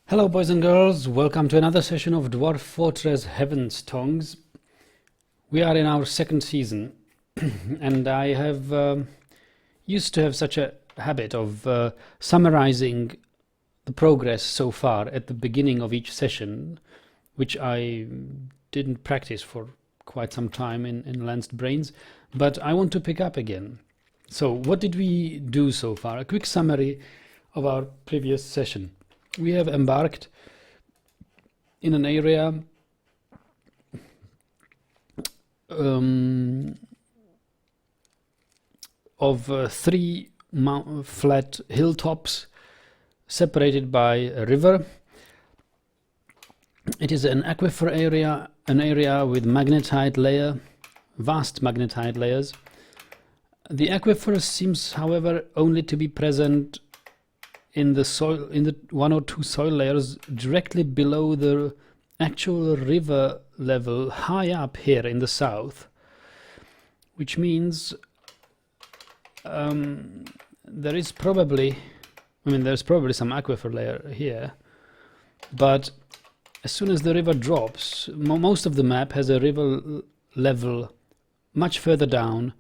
Hello boys and girls, welcome to another session of Dwarf Fortress Heavenstongs. We are in our second season and I have used to have such a habit of summarizing the progress so far at the beginning of each session, which I didn't practice for quite some time in Lanced Brains, but I want to pick up again. So what did we do so far? A quick summary of our previous session. We have embarked in an area of three flat hilltops separated by a river. It is an aquifer area, an area with magnetite layer, vast magnetite layers. The aquifer seems, however, only to be present in the soil, in the one or two soil layers directly below the actual river level, high up here in the south, which means there's probably some aquifer layer here, but as soon as the river drops, most of the map has a river level much further down,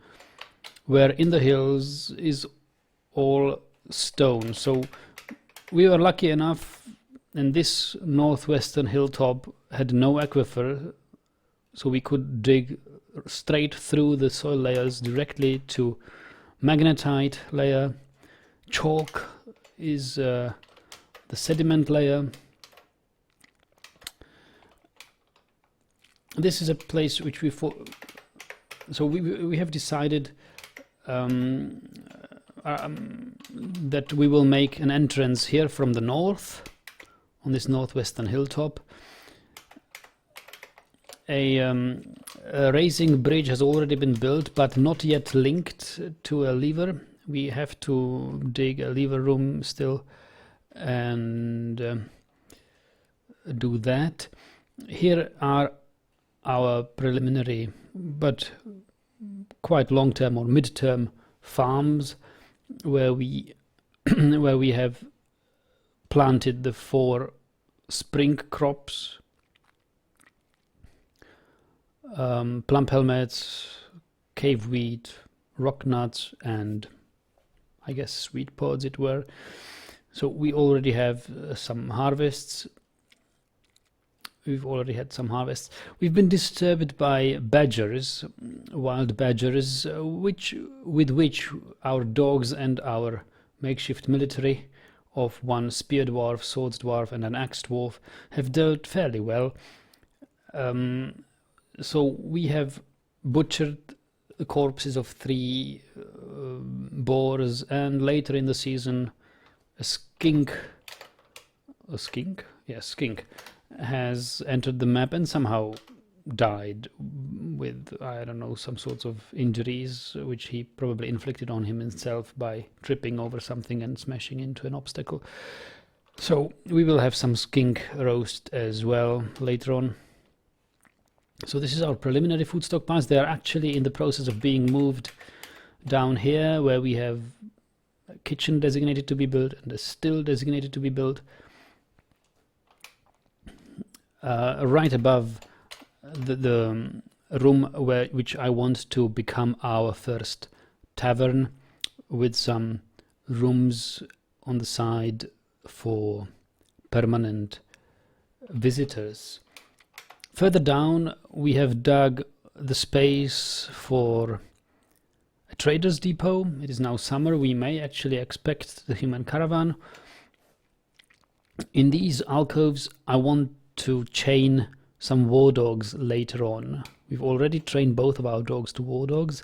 where in the hills is all stone. So we were lucky enough, and this northwestern hilltop had no aquifer, so we could dig straight through the soil layers directly to magnetite layer. Chalk is the sediment layer. This is a place which we have decided that we will make an entrance here from the north on this northwestern hilltop. A raising bridge has already been built but not yet linked to a lever. We have to dig a lever room still and do that. Here are our preliminary but quite long-term or mid-term farms where we have planted the 4 spring crops, plum helmets, cave wheat, rock nuts, and I guess sweet pods it were. So we already have some harvests. We've already had some harvests. We've been disturbed by badgers, wild badgers, with which our dogs and our makeshift military of 1 spear dwarf, swords dwarf, and an axe dwarf have dealt fairly well. So we have butchered the corpses of 3 boars, and later in the season, a skink has entered the map and somehow died with, I don't know, some sorts of injuries which he probably inflicted on himself by tripping over something and smashing into an obstacle. So we will have some skink roast as well later on. So this is our preliminary food stockpiles. They are actually in the process of being moved down here, where we have a kitchen designated to be built and a still designated to be built. Right above the room which I want to become our first tavern, with some rooms on the side for permanent visitors. Further down we have dug the space for a trader's depot. It is now summer. We may actually expect the human caravan. In these alcoves I want to chain some war dogs later on. We've already trained both of our dogs to war dogs,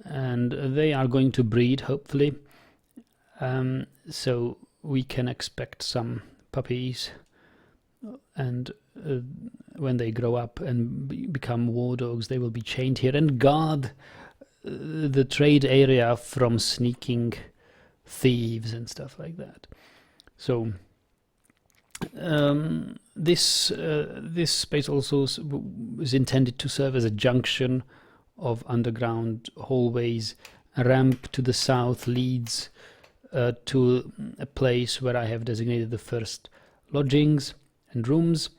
and they are going to breed, hopefully. So we can expect some puppies, and when they grow up and become war dogs, they will be chained here and guard the trade area from sneaking thieves and stuff like that. So this space also is intended to serve as a junction of underground hallways. A ramp to the south leads to a place where I have designated the first lodgings and rooms.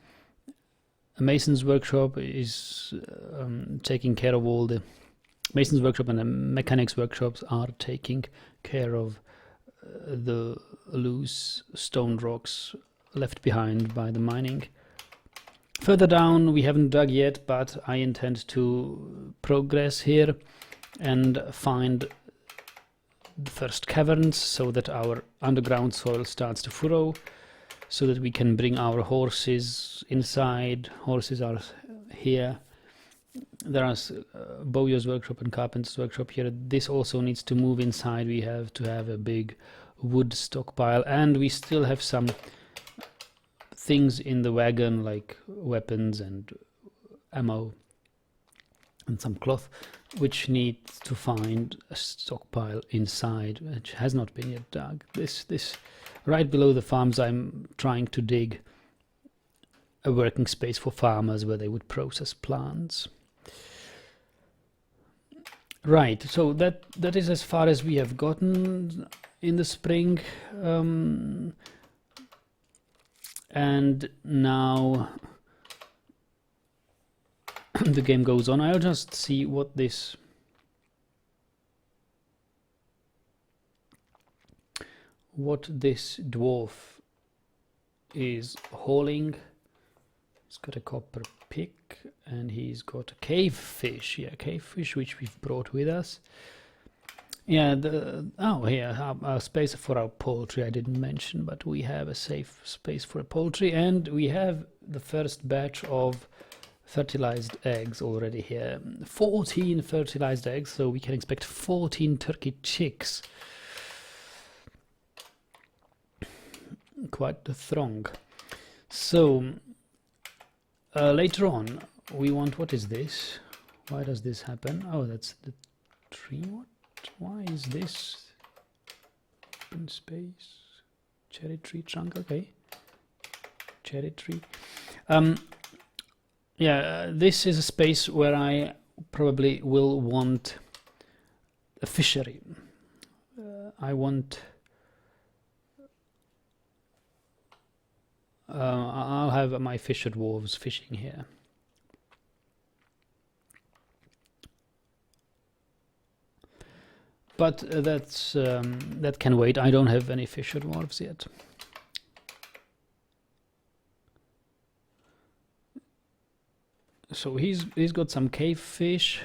A mason's workshop is taking care of all the mason's workshop, and the mechanics workshops are taking care of the loose stone rocks left behind by the mining. Further down we haven't dug yet, but I intend to progress here and find the first caverns so that our underground soil starts to furrow, so that we can bring our horses inside. Horses are here. There are bowyer's workshop and carpenter's workshop here. This also needs to move inside. We have to have a big wood stockpile, and we still have some things in the wagon like weapons and ammo and some cloth, which needs to find a stockpile inside, which has not been yet dug. This right below the farms, I'm trying to dig a working space for farmers where they would process plants. Right, so that is as far as we have gotten in the spring, and now the game goes on. I'll just see what this dwarf is hauling. He's got a copper pick and he's got a cave fish. Yeah, cave fish, which we've brought with us. Yeah, our space for our poultry I didn't mention, but we have a safe space for a poultry, and we have the first batch of fertilized eggs already here. 14 fertilized eggs, so we can expect 14 turkey chicks. Quite the throng. So later on we want, what is this? Why does this happen? Oh, that's the tree. What? Why is this open space? Cherry tree trunk. Okay, cherry tree. Yeah, this is a space where I probably will want a fishery. I'll have my fisher dwarves fishing here. But that can wait. I don't have any fisher dwarves yet. So he's got some cave fish.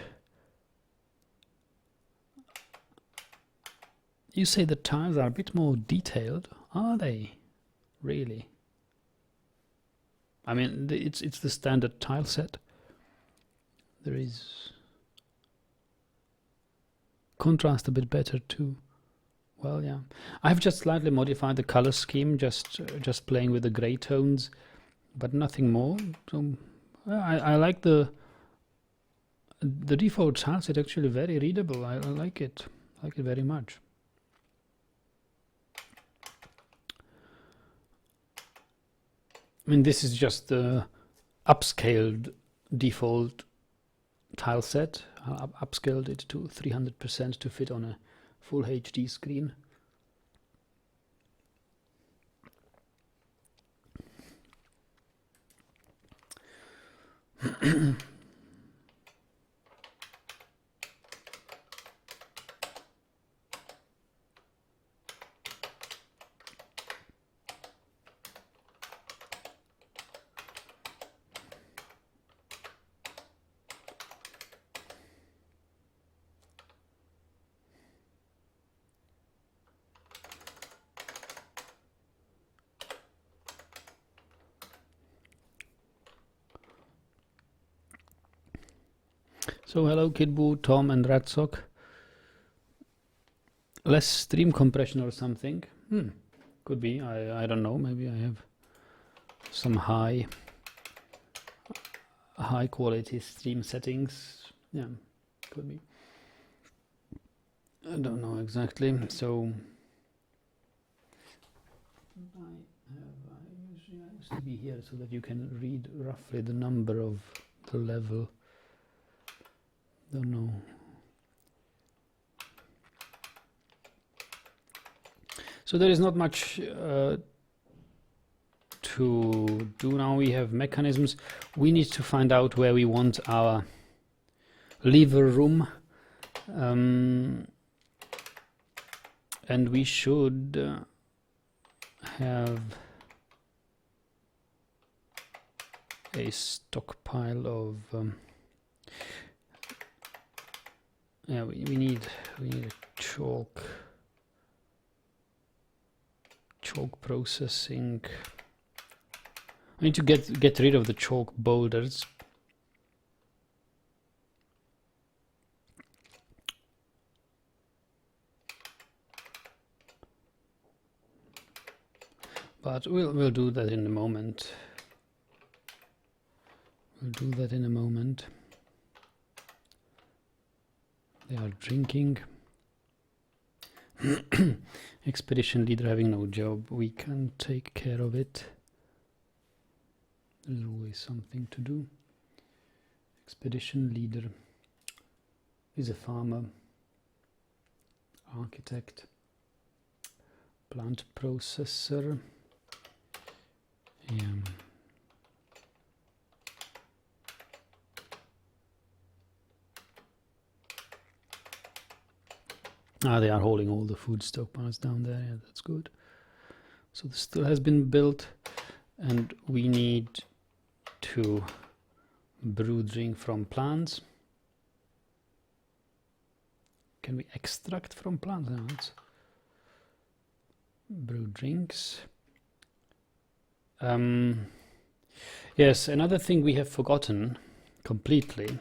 You say the tiles are a bit more detailed, are they? Really? I mean, it's the standard tile set. There is contrast a bit better too. Well, yeah, I've just slightly modified the color scheme, just playing with the gray tones, but nothing more. So I like the default tile set. Actually very readable. I like it. I like it very much. I mean, this is just the upscaled default tile set. I upscaled it to 300% to fit on a full HD screen. So hello Kidboo, Tom and Ratsock. Less stream compression or something. Could be. I don't know. Maybe I have some high quality stream settings. Yeah, could be. I don't know exactly. So I used to be here so that you can read roughly the number of the level. Don't know. So there is not much to to do now. We have mechanisms. We need to find out where we want our lever room, and we should have a stockpile of yeah, we need a chalk processing. I need to get rid of the chalk boulders. But we'll do that in a moment. We'll do that in a moment. They are drinking. Expedition leader having no job. We can take care of it. There's always something to do. Expedition leader is a farmer, architect, plant processor. Yeah. They are holding all the food stockpiles down there. Yeah, that's good. So this still has been built, and we need to brew drink from plants. Can we extract from plants? No, it's brew drinks. Yes, another thing we have forgotten completely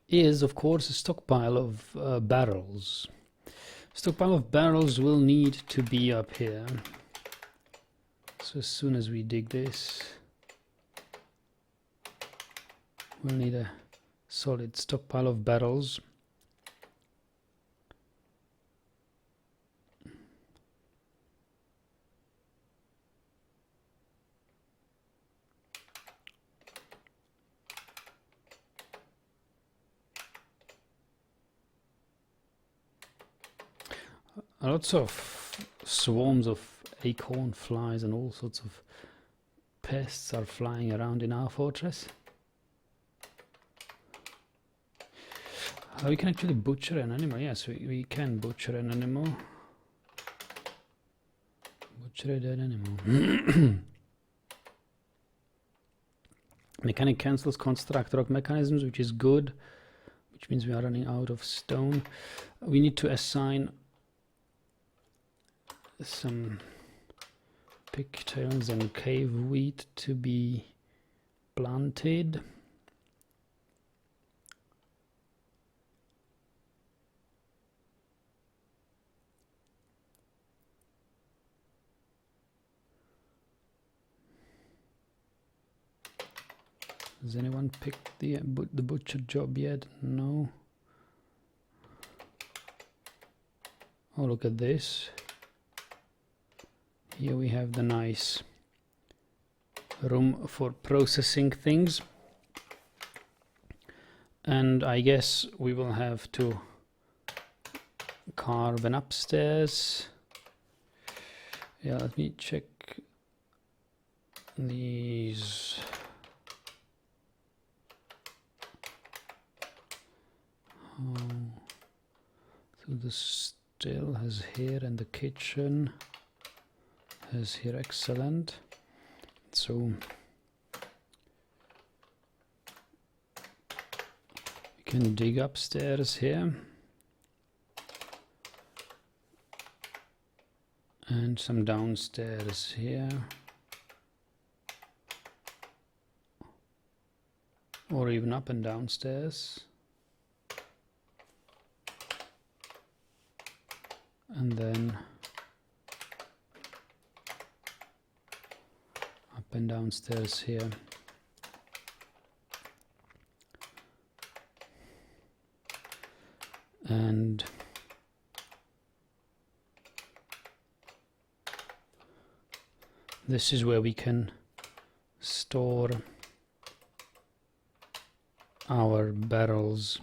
is, of course, a stockpile of barrels. Stockpile of barrels will need to be up here. So as soon as we dig this, we'll need a solid stockpile of barrels. Lots of swarms of acorn flies and all sorts of pests are flying around in our fortress. We can actually butcher an animal. Yes, we can butcher an animal. Butcher a dead animal. Mechanic cancels construct rock mechanisms, which is good, which means we are running out of stone. We need to assign some pigtails and cave wheat to be planted. Has anyone picked the butcher job yet? No. Oh, look at this. Here we have the nice room for processing things. And I guess we will have to carve an upstairs. Yeah, let me check these. So the still has here, and the kitchen has here. Excellent. So we can dig upstairs here, and some downstairs here, or even up and downstairs. And then up and downstairs here. And this is where we can store our barrels.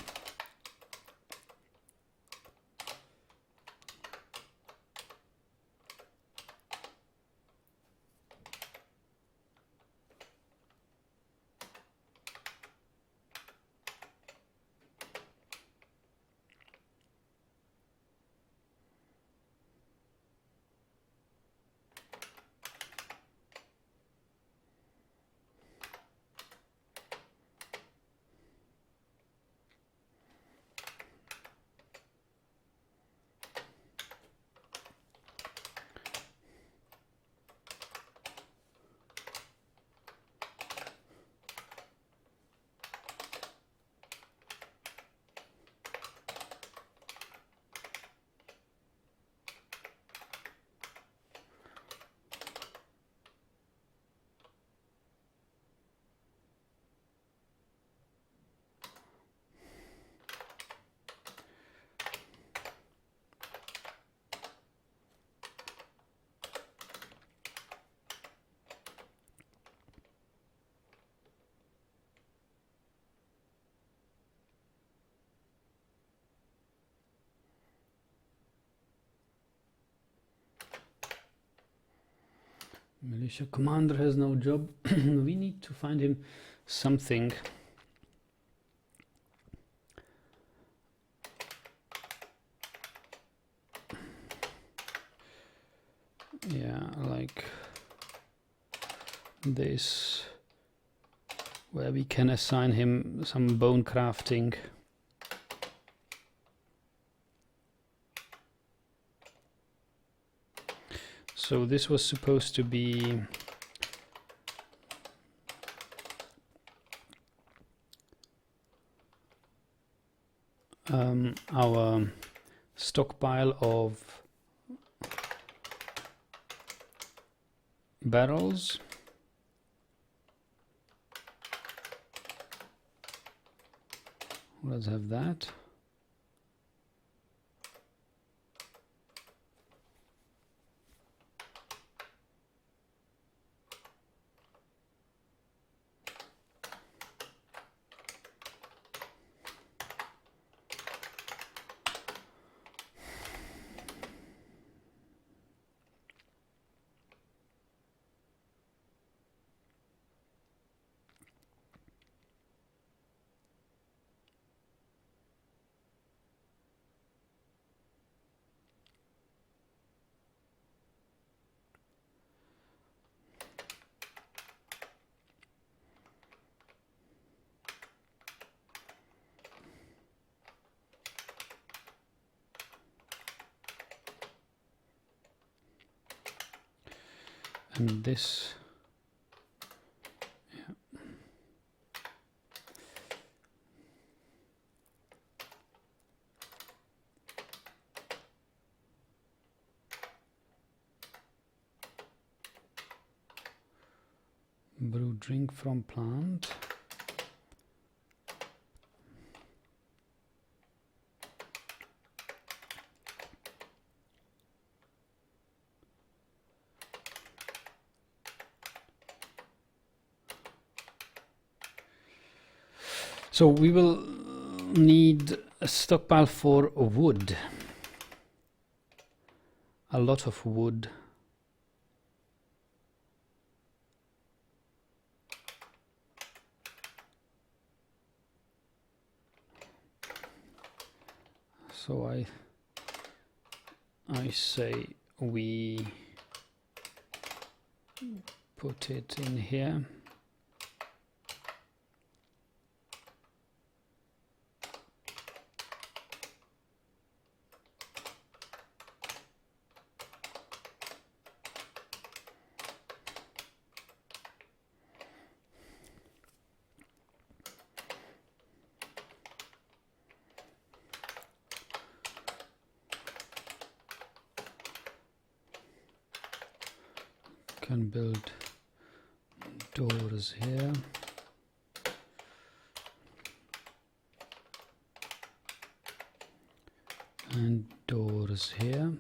Militia commander has no job. We need to find him something. Yeah, like this, where we can assign him some bone crafting. So this was supposed to be our stockpile of barrels. Let's have that. And this, yeah. Brew drink from plant. So we will need a stockpile for wood. A lot of wood. So I say we put it in here. Can build doors here. And doors here.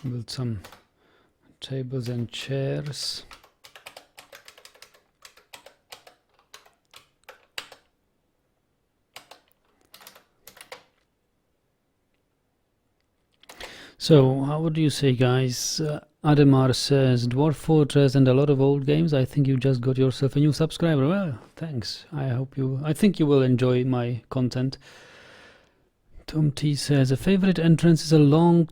Build some tables and chairs. So, how would you say, guys? Ademar says, Dwarf Fortress and a lot of old games. I think you just got yourself a new subscriber. Well, thanks. I think you will enjoy my content. Tom T says, a favorite entrance is a long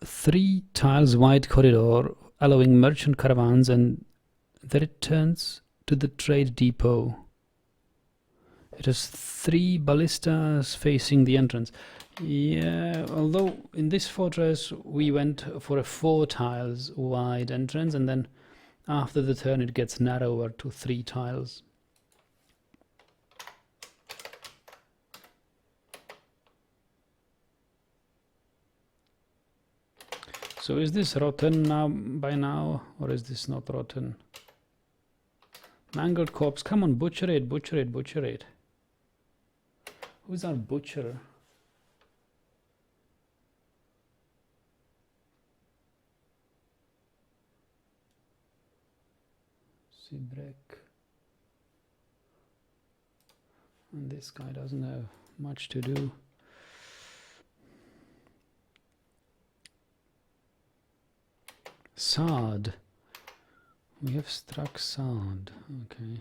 3 tiles wide corridor allowing merchant caravans, and then it turns to the trade depot. It has 3 ballistas facing the entrance. Yeah, although in this fortress we went for a 4 tiles wide entrance, and then after the turn it gets narrower to 3 tiles. So is this rotten now by now, or is this not rotten? Mangled corpse, come on, butcher it, butcher it, butcher it. Who's our butcher? Sibrek. And this guy doesn't have much to do. Sard. We have struck Sard. Okay.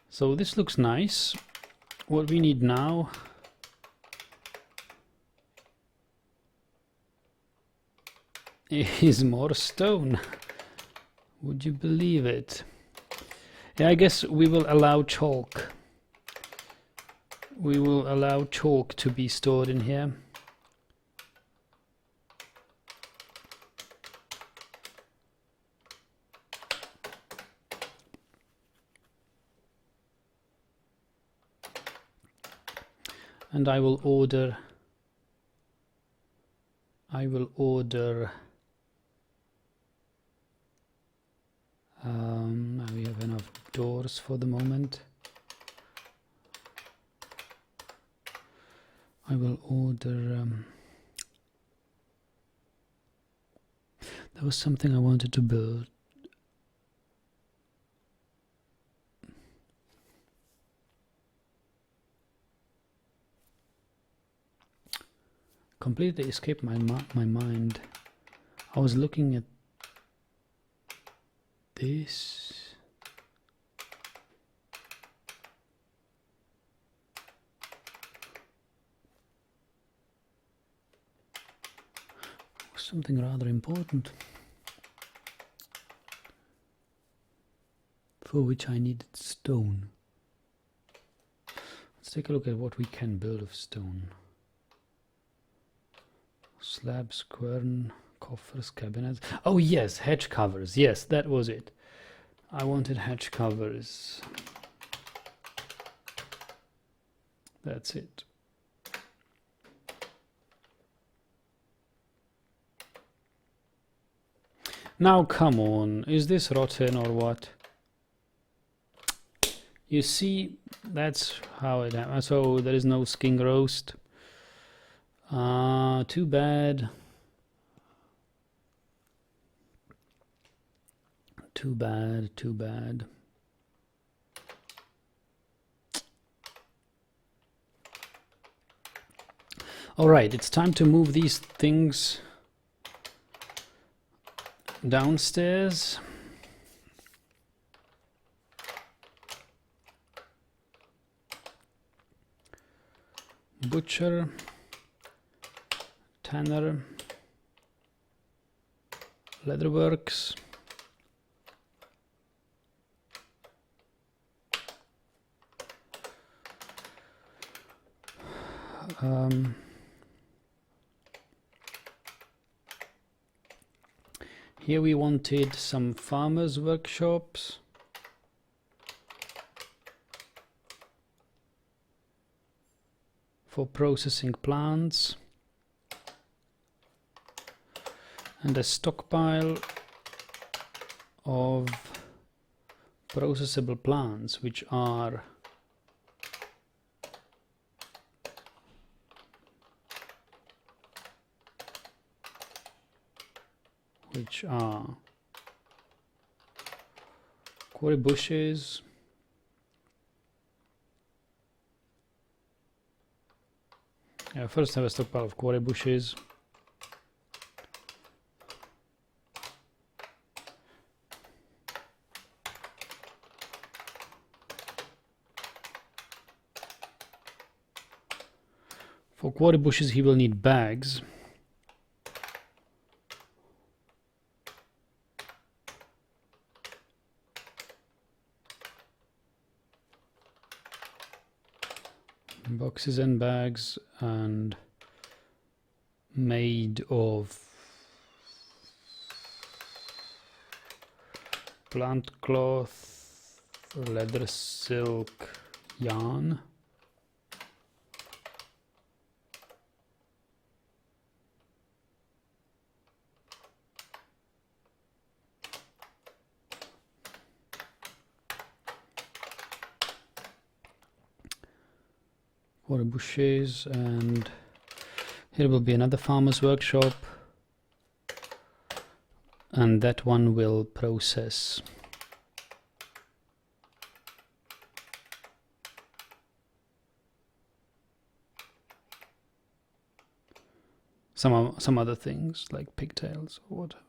So this looks nice. What we need now is more stone. Would you believe it? Yeah, I guess we will allow chalk. We will allow chalk to be stored in here. And I will order we have enough doors for the moment. I will order there was something I wanted to build. Completely escaped my mind. I was looking at this. Something rather important for which I needed stone. Let's take a look at what we can build of stone. Slabs, quern, coffers, cabinets. Oh yes, hedge covers. Yes, that was it. I wanted hedge covers. That's it. Now come on, is this rotten or what? You see, that's how it happens. So there is no skin roast. Too bad. Too bad, too bad. All right, it's time to move these things downstairs. Butcher, tanner, leatherworks, here we wanted some farmers' workshops. For processing plants. And a stockpile of processable plants, which are quarry bushes, first have a stockpile of quarry bushes. For quarry bushes he will need bags. Boxes and bags, and made of plant cloth, leather, silk, yarn. Water bushes, and here will be another farmer's workshop, and that one will process some other things like pigtails or whatever.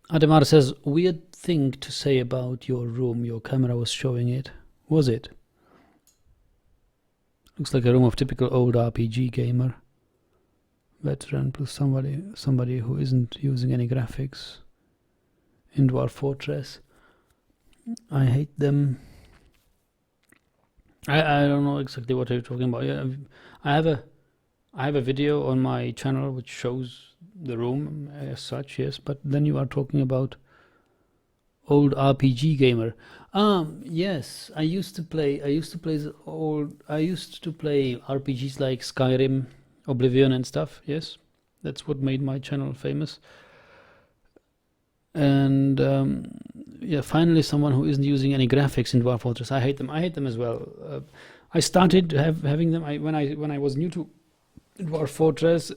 Ademar says, weird thing to say about your room. Your camera was showing it. Was it? Looks like a room of typical old RPG gamer. Veteran plus somebody who isn't using any graphics. In Dwarf Fortress. I hate them. I don't know exactly what you're talking about. Yeah, I have a video on my channel which shows the room as such, yes, but then you are talking about old RPG gamer. Yes, I used to play RPGs like Skyrim, Oblivion and stuff. Yes, that's what made my channel famous. And yeah, finally someone who isn't using any graphics in Dwarf Fortress. I hate them as well. I started having them when I was new to Dwarf Fortress.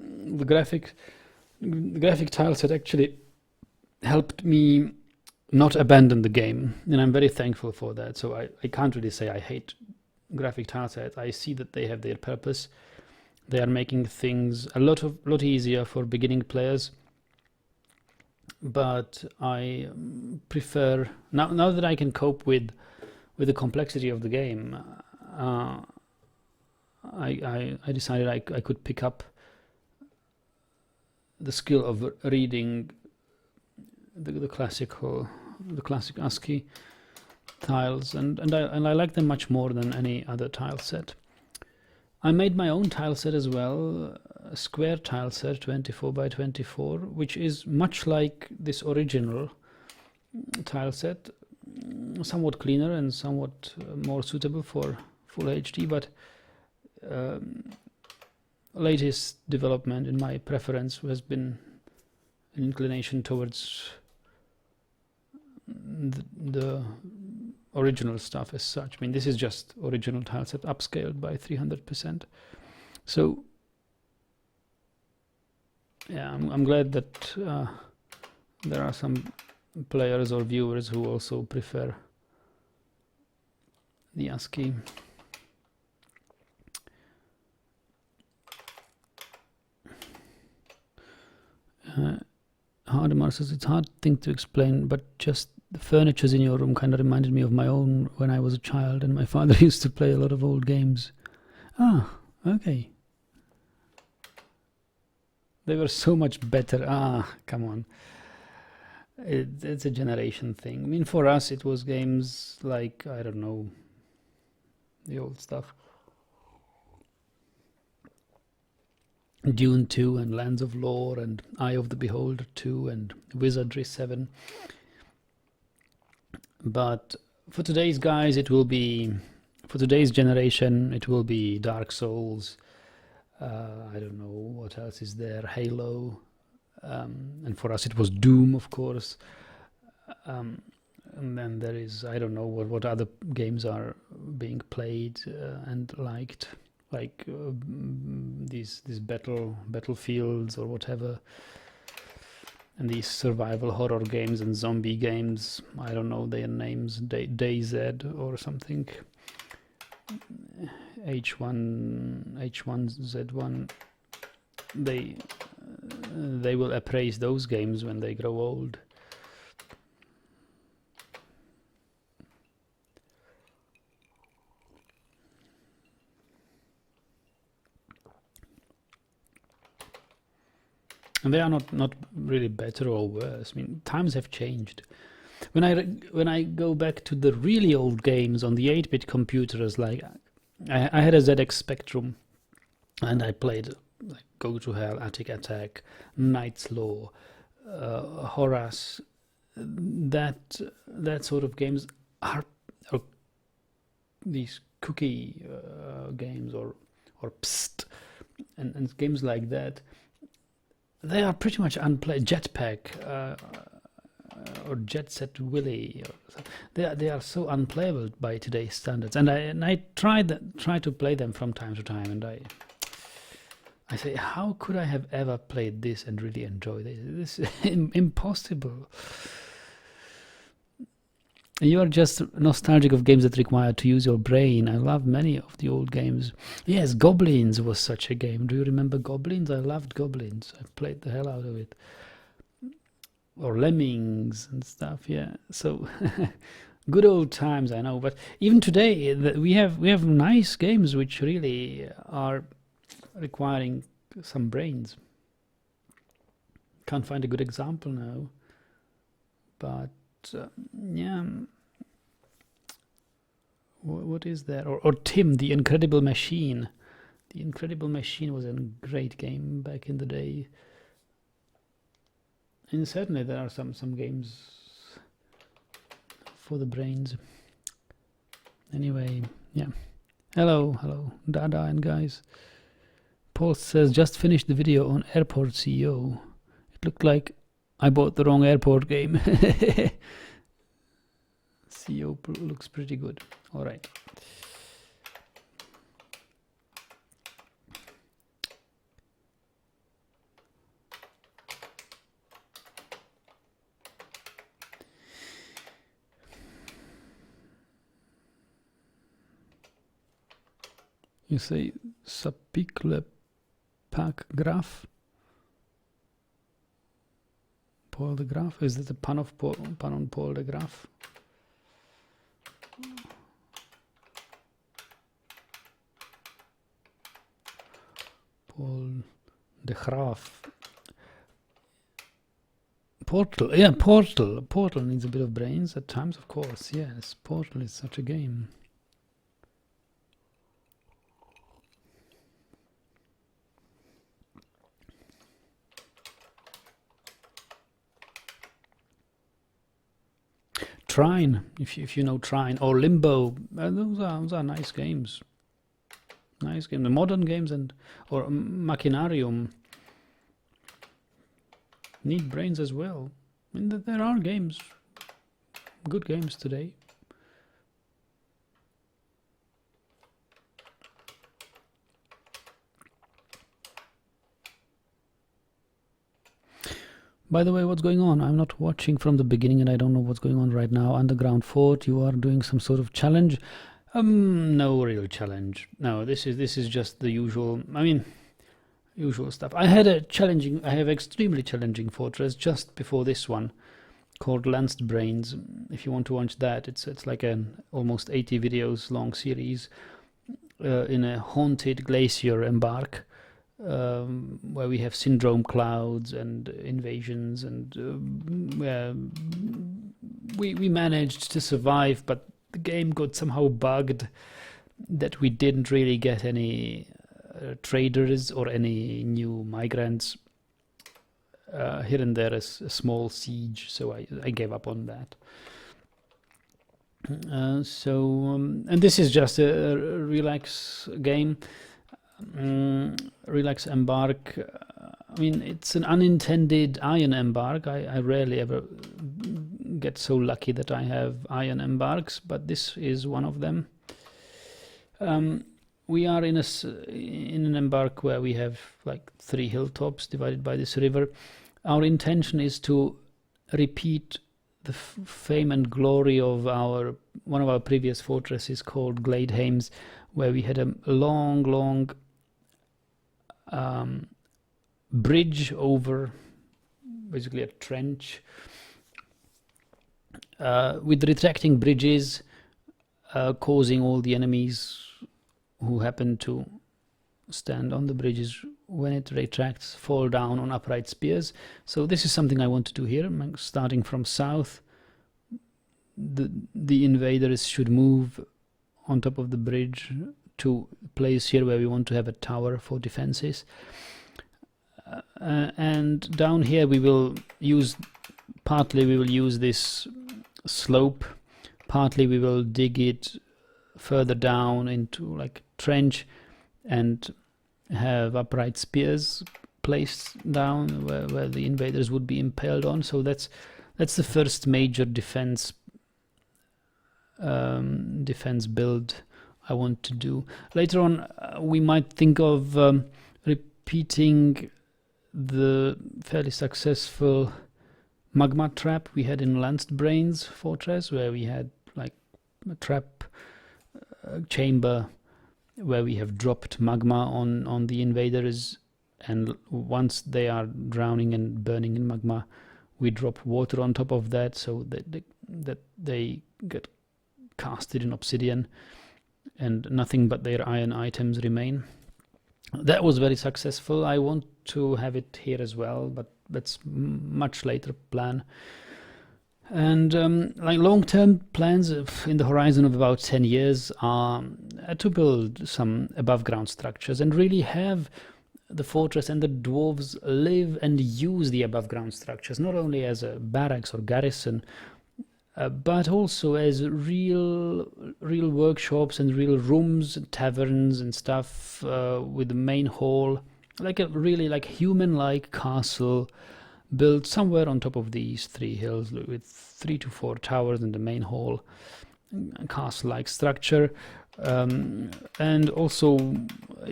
The graphic tile set actually helped me not abandon the game, and I'm very thankful for that. So I can't really say I hate graphic tile sets. I see that they have their purpose. They are making things a lot easier for beginning players. But I prefer now that I can cope with the complexity of the game. I decided I could pick up the skill of reading the classic ASCII tiles, and I like them much more than any other tile set. I made my own tile set as well, a square tile set, 24 by 24, which is much like this original tile set, somewhat cleaner and somewhat more suitable for full HD, but latest development in my preference has been an inclination towards the original stuff as such. I mean, this is just original tile set upscaled by 300%. So yeah, I'm glad that there are some players or viewers who also prefer the ASCII. Hardemar says it's a hard thing to explain, but just the furnitures in your room kind of reminded me of my own when I was a child, and my father used to play a lot of old games. Ah, okay. They were so much better. Ah, come on. It's a generation thing. I mean, for us, it was games like, I don't know, the old stuff. Dune 2 and Lands of Lore and Eye of the Beholder 2 and Wizardry 7. But for today's guys, it will be, for today's generation, it will be Dark Souls. I don't know what else is there, Halo. And for us it was Doom, of course. And then there is, I don't know what other games are being played and liked, like these battlefields or whatever, and these survival horror games and zombie games. I don't know their names, DayZ or something, H1Z1. they will appraise those games when they grow old. And they are not really better or worse. I mean, times have changed. When I go back to the really old games on the 8-bit computers, like I had a ZX Spectrum, and I played like Go to Hell, Attic Attack, Knight's Law, Horace. That sort of games are these cookie games or Psst and games like that. They are pretty much unplayed. Jetpack or Jet Set Willy. They are so unplayable by today's standards. And I try to play them from time to time, and I say, how could I have ever played this and really enjoyed it? This is impossible. You are just nostalgic of games that require to use your brain. I love many of the old games. Yes, Goblins was such a game. Do you remember Goblins? I loved Goblins. I played the hell out of it. Or Lemmings and stuff, yeah. So good old times, I know. But even today, we have nice games which really are requiring some brains. Can't find a good example now. But yeah, what is there? Or Tim, the Incredible Machine. The Incredible Machine was a great game back in the day. And certainly there are some games for the brains. Anyway, yeah. Hello, Dada and guys. Paul says, just finished the video on Airport CEO. It looked like I bought the wrong airport game. CEO looks pretty good. All right. You say Sapikle Pack Graph? Paul de Graaf? Is that a pun on Paul de Graaf? Paul de Graaf. Portal. Yeah, Portal. Portal needs a bit of brains at times, of course. Yes, Portal is such a game. Trine, if you know Trine, or Limbo, those are nice games. Nice games, the modern games, or Machinarium need brains as well. I mean, there are games, good games today. By the way, what's going on? I'm not watching from the beginning and I don't know what's going on right now. Underground Fort, you are doing some sort of challenge? No real challenge. No, this is just the usual, usual stuff. I have extremely challenging fortress just before this one called Lanced Brains. If you want to watch that, it's like an almost 80 videos long series in a haunted glacier Embark. Where we have syndrome clouds and invasions, and where we managed to survive, but the game got somehow bugged that we didn't really get any traders or any new migrants. Here and there is a small siege, so I gave up on that. And this is just a relax game. Relax Embark. It's an unintended iron embark. I rarely ever get so lucky that I have iron embarks, but this is one of them. We are in an embark where we have like 3 hilltops divided by this river. Our intention is to repeat the fame and glory of one of our previous fortresses called Gladehames, where we had a long bridge over, basically a trench, with retracting bridges, causing all the enemies who happen to stand on the bridges when it retracts fall down on upright spears. So this is something I want to do here. Starting from south, the invaders should move on top of the bridge to place here where we want to have a tower for defenses, and down here we will use this slope, partly we will dig it further down into like a trench and have upright spears placed down where the invaders would be impaled on. So that's the first major defense build I want to do. Later on, we might think of repeating the fairly successful magma trap we had in Dwarf Fortress, where we had like a trap chamber where we have dropped magma on the invaders, and once they are drowning and burning in magma, we drop water on top of that so that they get casted in obsidian and nothing but their iron items remain. That was very successful. I want to have it here as well, but that's much later plan. And like long-term plans in the horizon of about 10 years are to build some above-ground structures and really have the fortress and the dwarves live and use the above-ground structures, not only as a barracks or garrison, but also as real workshops and real rooms, taverns and stuff, with the main hall, like a really like human-like castle built somewhere on top of these 3 hills with 3 to 4 towers in the main hall, castle-like structure, and also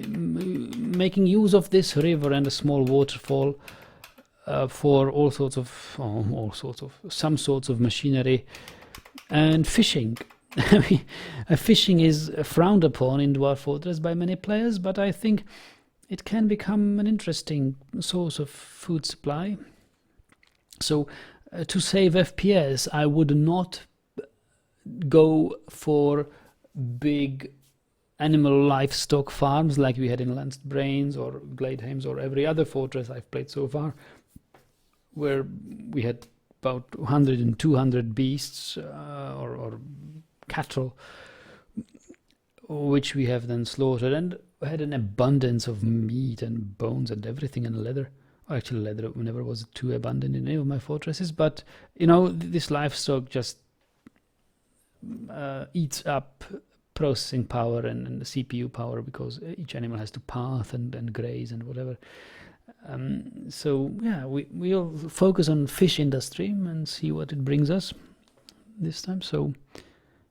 making use of this river and a small waterfall for some sorts of machinery and fishing. I mean, fishing is frowned upon in Dwarf Fortress by many players, but I think it can become an interesting source of food supply. So to save FPS, I would not go for big animal livestock farms like we had in Brains or Gladeheim's or every other fortress I've played so far, where we had about 100 and 200 beasts or cattle, which we have then slaughtered and had an abundance of meat and bones and everything, and leather. Actually, leather never was too abundant in any of my fortresses, but you know, this livestock just eats up processing power and the CPU power, because each animal has to path and graze and whatever. So yeah, we'll focus on fish industry and see what it brings us this time. So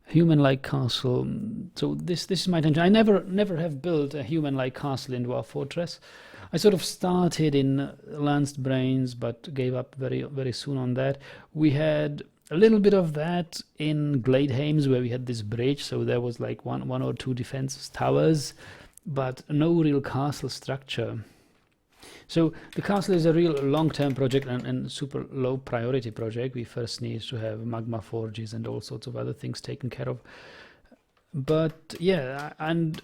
human-like castle. So this is my intention. I never have built a human-like castle in Dwarf Fortress. I sort of started in Brains, but gave up very, very soon on that. We had a little bit of that in Gladeheim's, where we had this bridge, so there was like one or two defense towers, but no real castle structure. So the castle is a real long-term project and super low priority project. We first need to have magma forges and all sorts of other things taken care of. But yeah, and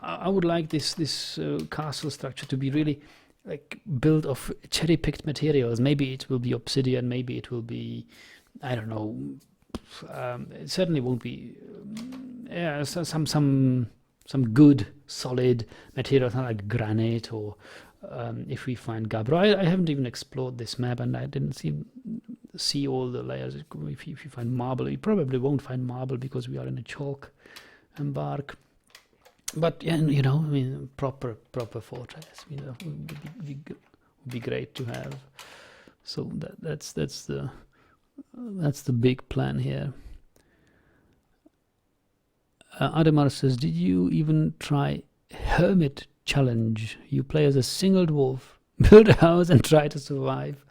I would like this castle structure to be really like built of cherry-picked materials. Maybe it will be obsidian, maybe it will be, I don't know. It certainly won't be some good solid material, not like granite or if we find gabbro. I haven't even explored this map, and I didn't see all the layers. If you find marble, you probably won't find marble because we are in a chalk embark. But yeah, you know, I mean, proper fortress, you know, would be great to have. So that's the big plan here. Ademar says, did you even try Hermit Challenge? You play as a single dwarf, build a house and try to survive.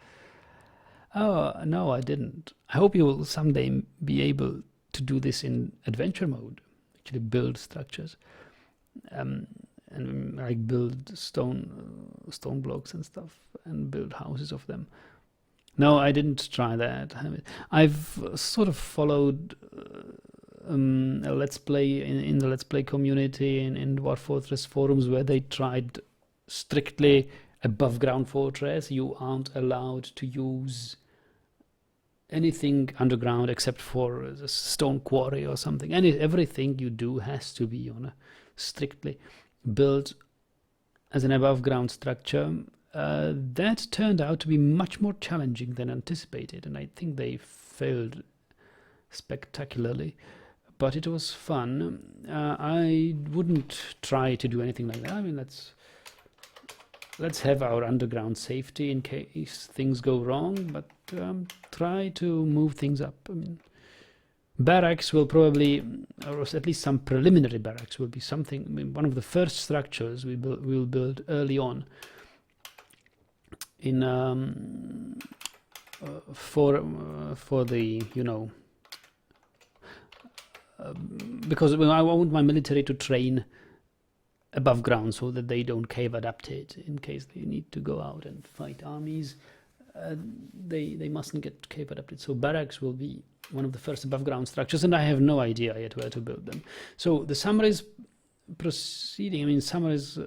Oh, no, I didn't. I hope you will someday be able to do this in adventure mode, actually build structures. and like build stone blocks and stuff and build houses of them. No, I didn't try that. I've sort of followed a let's play in the let's play community in Dwarf Fortress forums where they tried strictly above ground fortress. You aren't allowed to use anything underground except for a stone quarry or something. Everything you do has to be on a strictly built as an above ground structure. That turned out to be much more challenging than anticipated, and I think they failed spectacularly, but it was fun. I wouldn't try to do anything like that. I mean, let's have our underground safety in case things go wrong, but try to move things up. I mean, barracks will probably, or at least some preliminary barracks will be something. I mean, one of the first structures we'll build early on in for the, you know, because I want my military to train above ground so that they don't cave adapted in case they need to go out and fight armies. They mustn't get cave adapted. So barracks will be one of the first above ground structures, and I have no idea yet where to build them. So the summer is proceeding. I mean, summer is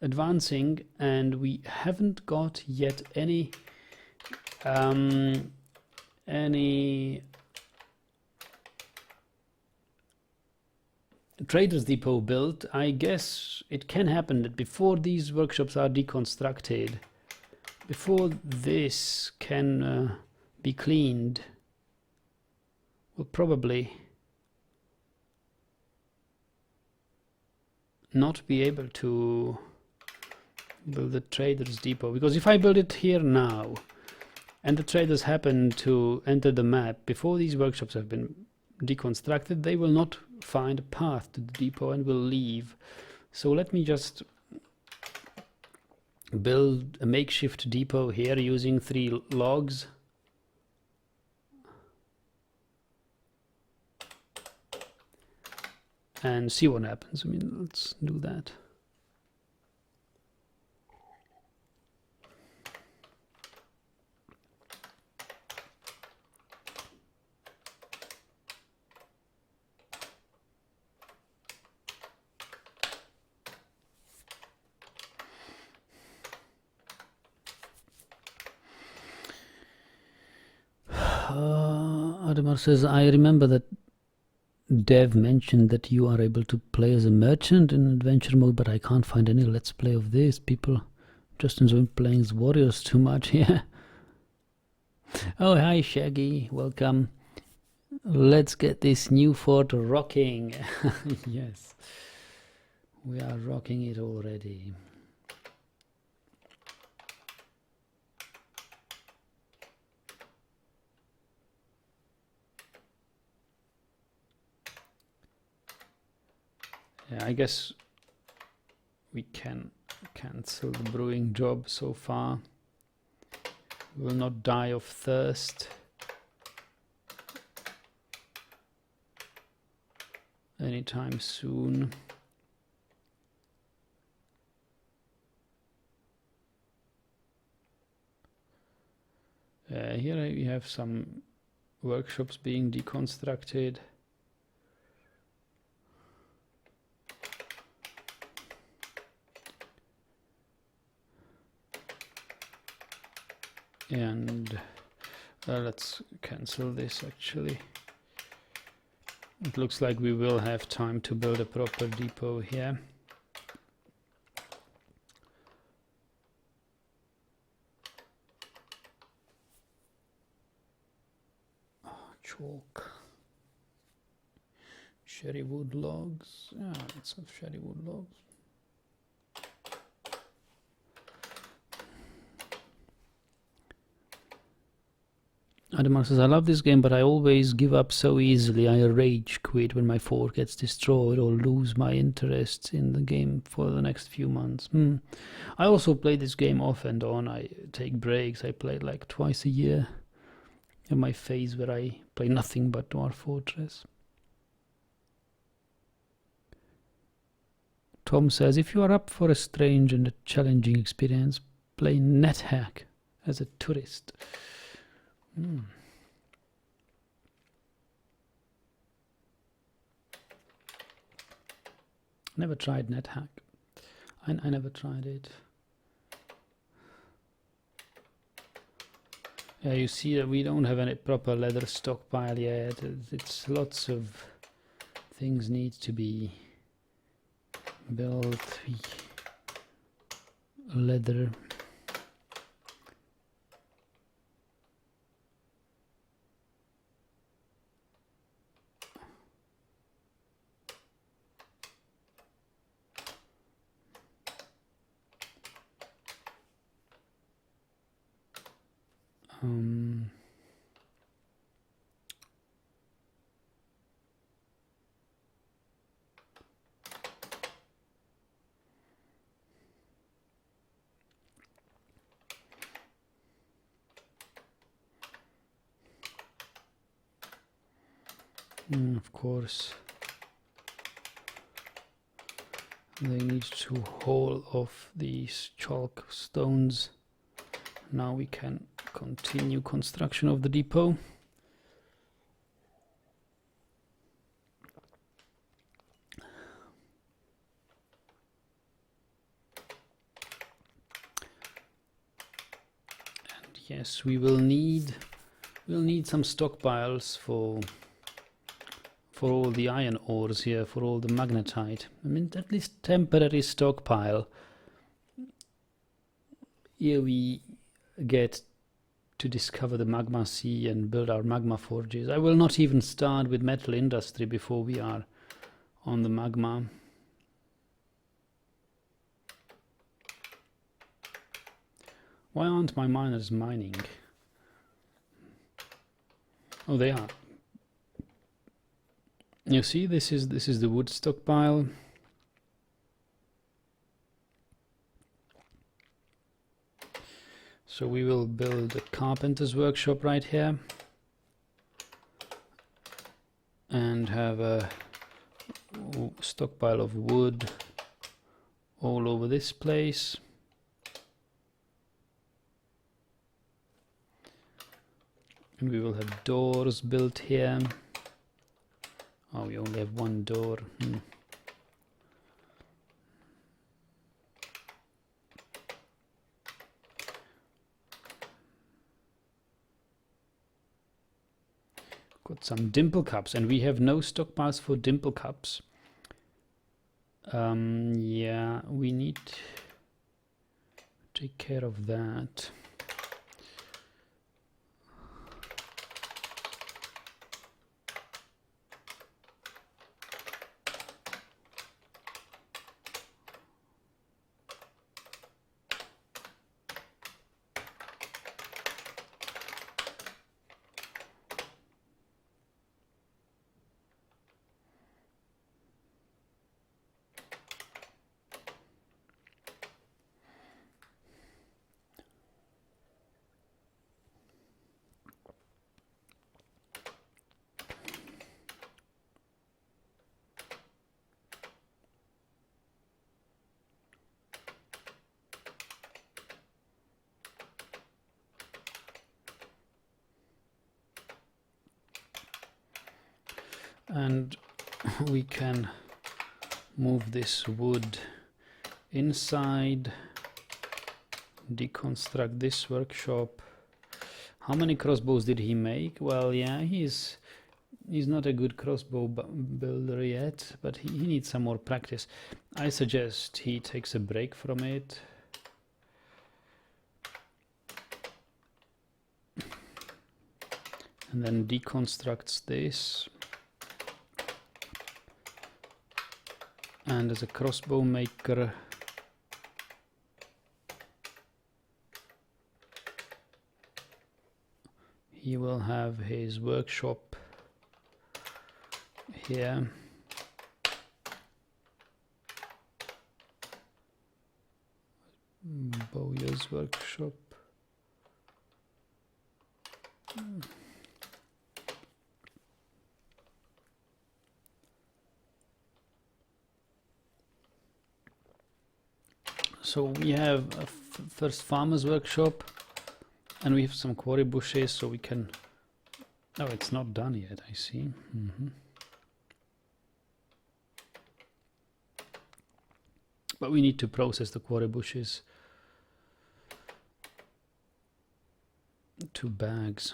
advancing, and we haven't got yet any traders depot built. I guess it can happen that before these workshops are deconstructed, before this can be cleaned, we'll probably not be able to build the traders depot, because if I build it here now and the traders happen to enter the map before these workshops have been deconstructed, they will not find a path to the depot and will leave. So let me just build a makeshift depot here using 3 logs. And see what happens. I mean, let's do that. Ademar says, I remember that Dev mentioned that you are able to play as a merchant in adventure mode, but I can't find any let's play of this. People just enjoy playing as warriors too much. Yeah. Oh, hi Shaggy, welcome. Let's get this new fort rocking. Yes, we are rocking it already. Yeah, I guess we can cancel the brewing job so far. We will not die of thirst anytime soon. Here we have some workshops being deconstructed. And let's cancel this actually. It looks like we will have time to build a proper depot here. Oh, chalk. Sherry wood logs. Ah, let's have sherry wood logs. Ademar says, I love this game, but I always give up so easily. I rage quit when my fort gets destroyed or lose my interest in the game for the next few months. I also play this game off and on. I take breaks. I play like twice a year. In my phase where I play nothing but Dwarf Fortress. Tom says, if you are up for a strange and a challenging experience, play NetHack as a tourist. Never tried NetHack. I never tried it. Yeah, you see that we don't have any proper leather stockpile yet. It's lots of things need to be built. Leather. Of course, they need to haul off these chalk stones. Now we can continue construction of the depot. And yes, we'll need some stockpiles for all the iron ores here, for all the magnetite. I mean, at least temporary stockpile. Here we get to discover the magma sea and build our magma forges. I will not even start with metal industry before we are on the magma. Why aren't my miners mining? Oh, they are. You see, this is the wood stockpile. So we will build a carpenter's workshop right here and have a stockpile of wood all over this place. And we will have doors built here. Oh, we only have one door. Got some dimple cups, and we have no stockpiles for dimple cups. Yeah, we need to take care of that. And we can move this wood inside, deconstruct this workshop. How many crossbows did he make? Well, yeah, he's not a good crossbow builder yet, but he needs some more practice. I suggest he takes a break from it. And then deconstructs this. And as a crossbow maker, he will have his workshop here. Bowyer's workshop. So we have a first farmer's workshop, and we have some quarry bushes, so we can... Oh, it's not done yet, I see. But we need to process the quarry bushes. 2 bags.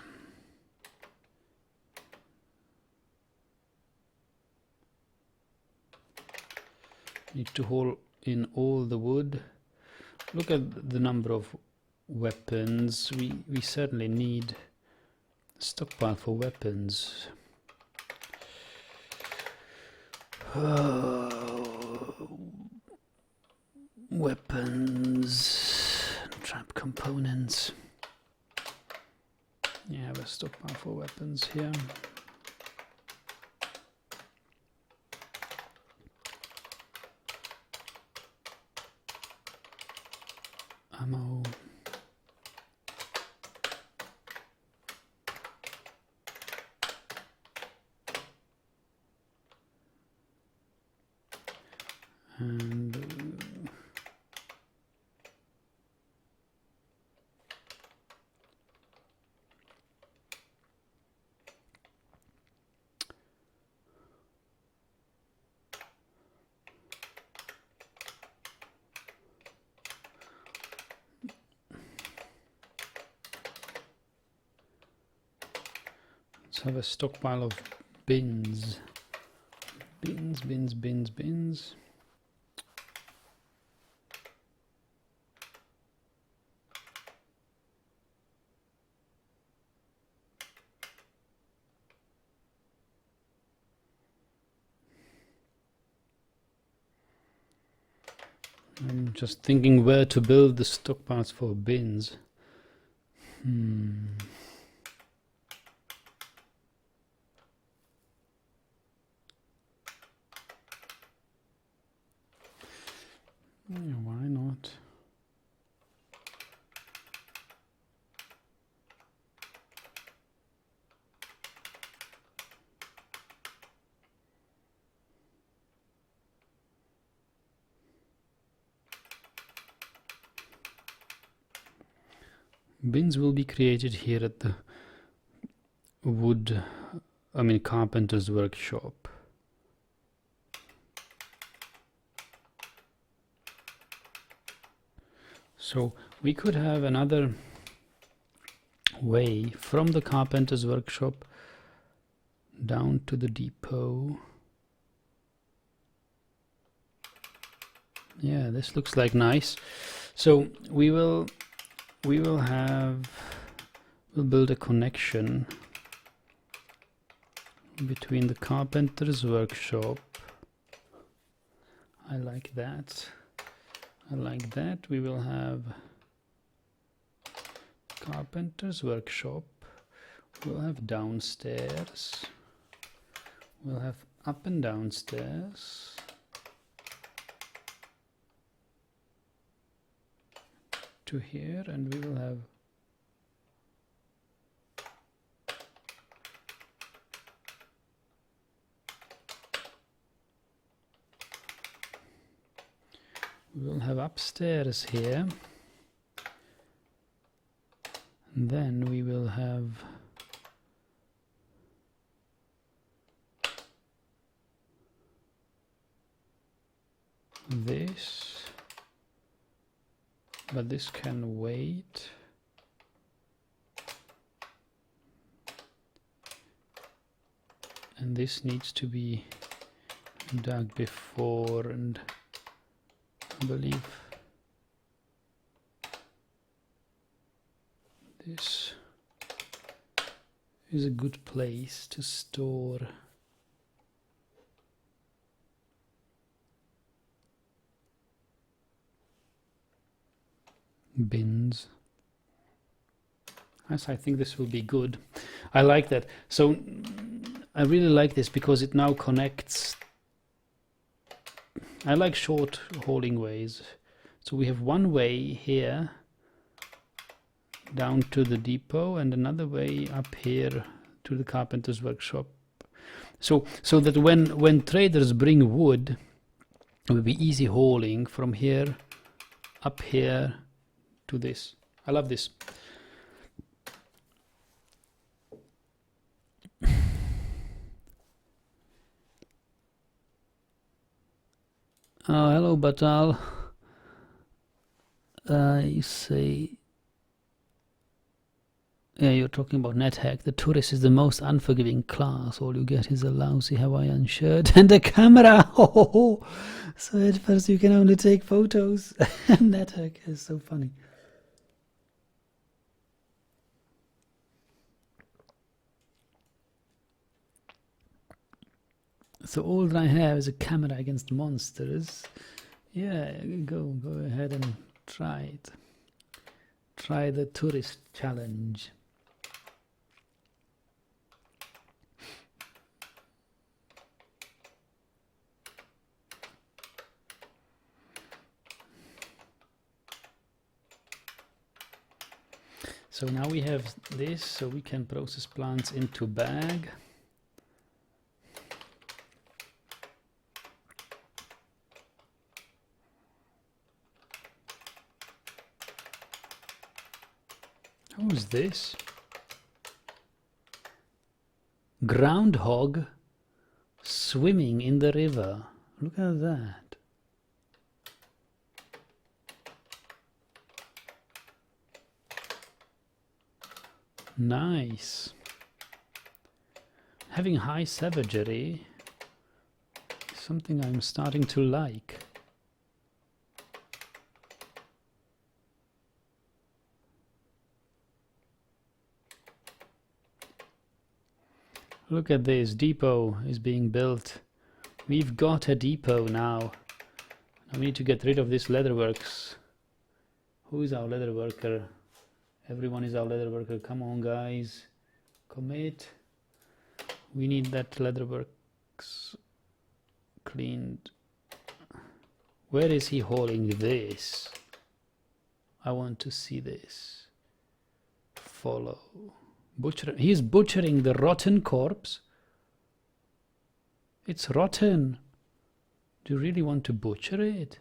Need to haul in all the wood. Look at the number of weapons. We certainly need a stockpile for weapons. Weapons, trap components. Yeah, I have a stockpile for weapons here. Ammo. And let's have a stockpile of bins. Bins. I'm just thinking where to build the stockpiles for bins. Yeah, why not? Bins will be created here at the carpenter's workshop. So we could have another way from the carpenter's workshop down to the depot. Yeah, this looks like nice. So we'll build a connection between the carpenter's workshop. I like that. We will have carpenter's workshop. We'll have downstairs. We'll have up and downstairs. To here, and we will have upstairs here, and then we will have this, but this can wait. And this needs to be dug before, and I believe this is a good place to store bins. Yes, I think this will be good. I like that. So I really like this because it now connects. I like short hauling ways. So we have one way here down to the depot and another way up here to the carpenter's workshop. So that when traders bring wood, it will be easy hauling from here up here to this. I love this. Oh, hello, Batal. You say... Yeah, you're talking about NetHack. The tourist is the most unforgiving class. All you get is a lousy Hawaiian shirt and a camera. So at first you can only take photos. NetHack is so funny. So all that I have is a camera against monsters. Yeah, go ahead and try it. Try the tourist challenge. So now we have this, so we can process plants into bag. Who's this? Groundhog swimming in the river. Look at that. Nice. Having high savagery is something I'm starting to like. Look at this, depot is being built. We've got a depot now. Now we need to get rid of this leatherworks. Who is our leather worker? Everyone is our leather worker. Come on, guys. Commit. We need that leatherworks cleaned. Where is he hauling this? I want to see this. Follow. Butcher. He's butchering the rotten corpse. It's rotten. Do you really want to butcher it?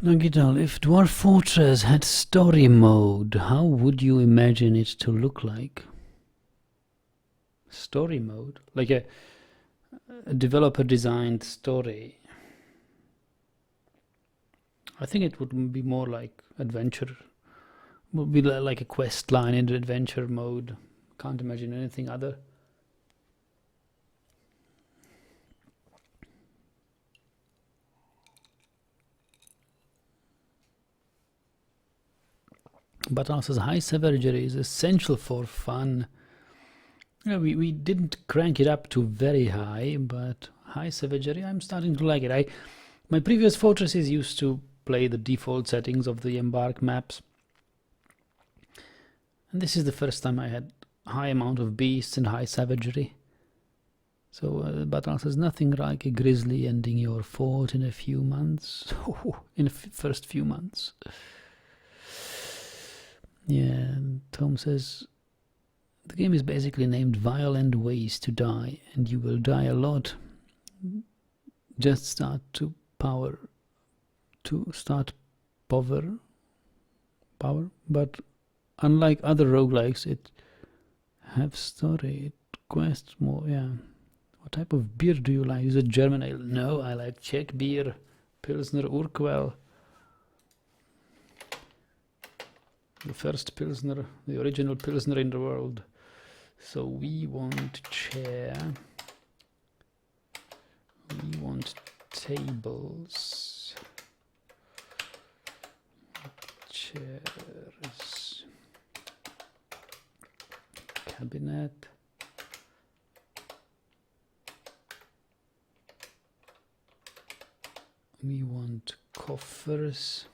Nagital, if Dwarf Fortress had story mode, how would you imagine it to look like? Story mode? Like a developer designed story. I think it would be more like adventure. Would be like a quest line in the adventure mode. Can't imagine anything other. But also high savagery is essential for fun. Yeah, we didn't crank it up to very high, but high savagery, I'm starting to like it. My previous fortresses used to play the default settings of the Embark maps. And this is the first time I had high amount of beasts and high savagery. So, but also there's nothing like a grizzly ending your fort in a few months. In the first few months. Yeah, Tom says, the game is basically named Violent Ways to Die, and you will die a lot. Just start to power, but unlike other roguelikes, it have story, it quests more, yeah. What type of beer do you like? Is it German ale? No, I like Czech beer, Pilsner Urquell. The first Pilsner, the original Pilsner in the world. So we want chair. We want tables. chairs, cabinet. We want coffers.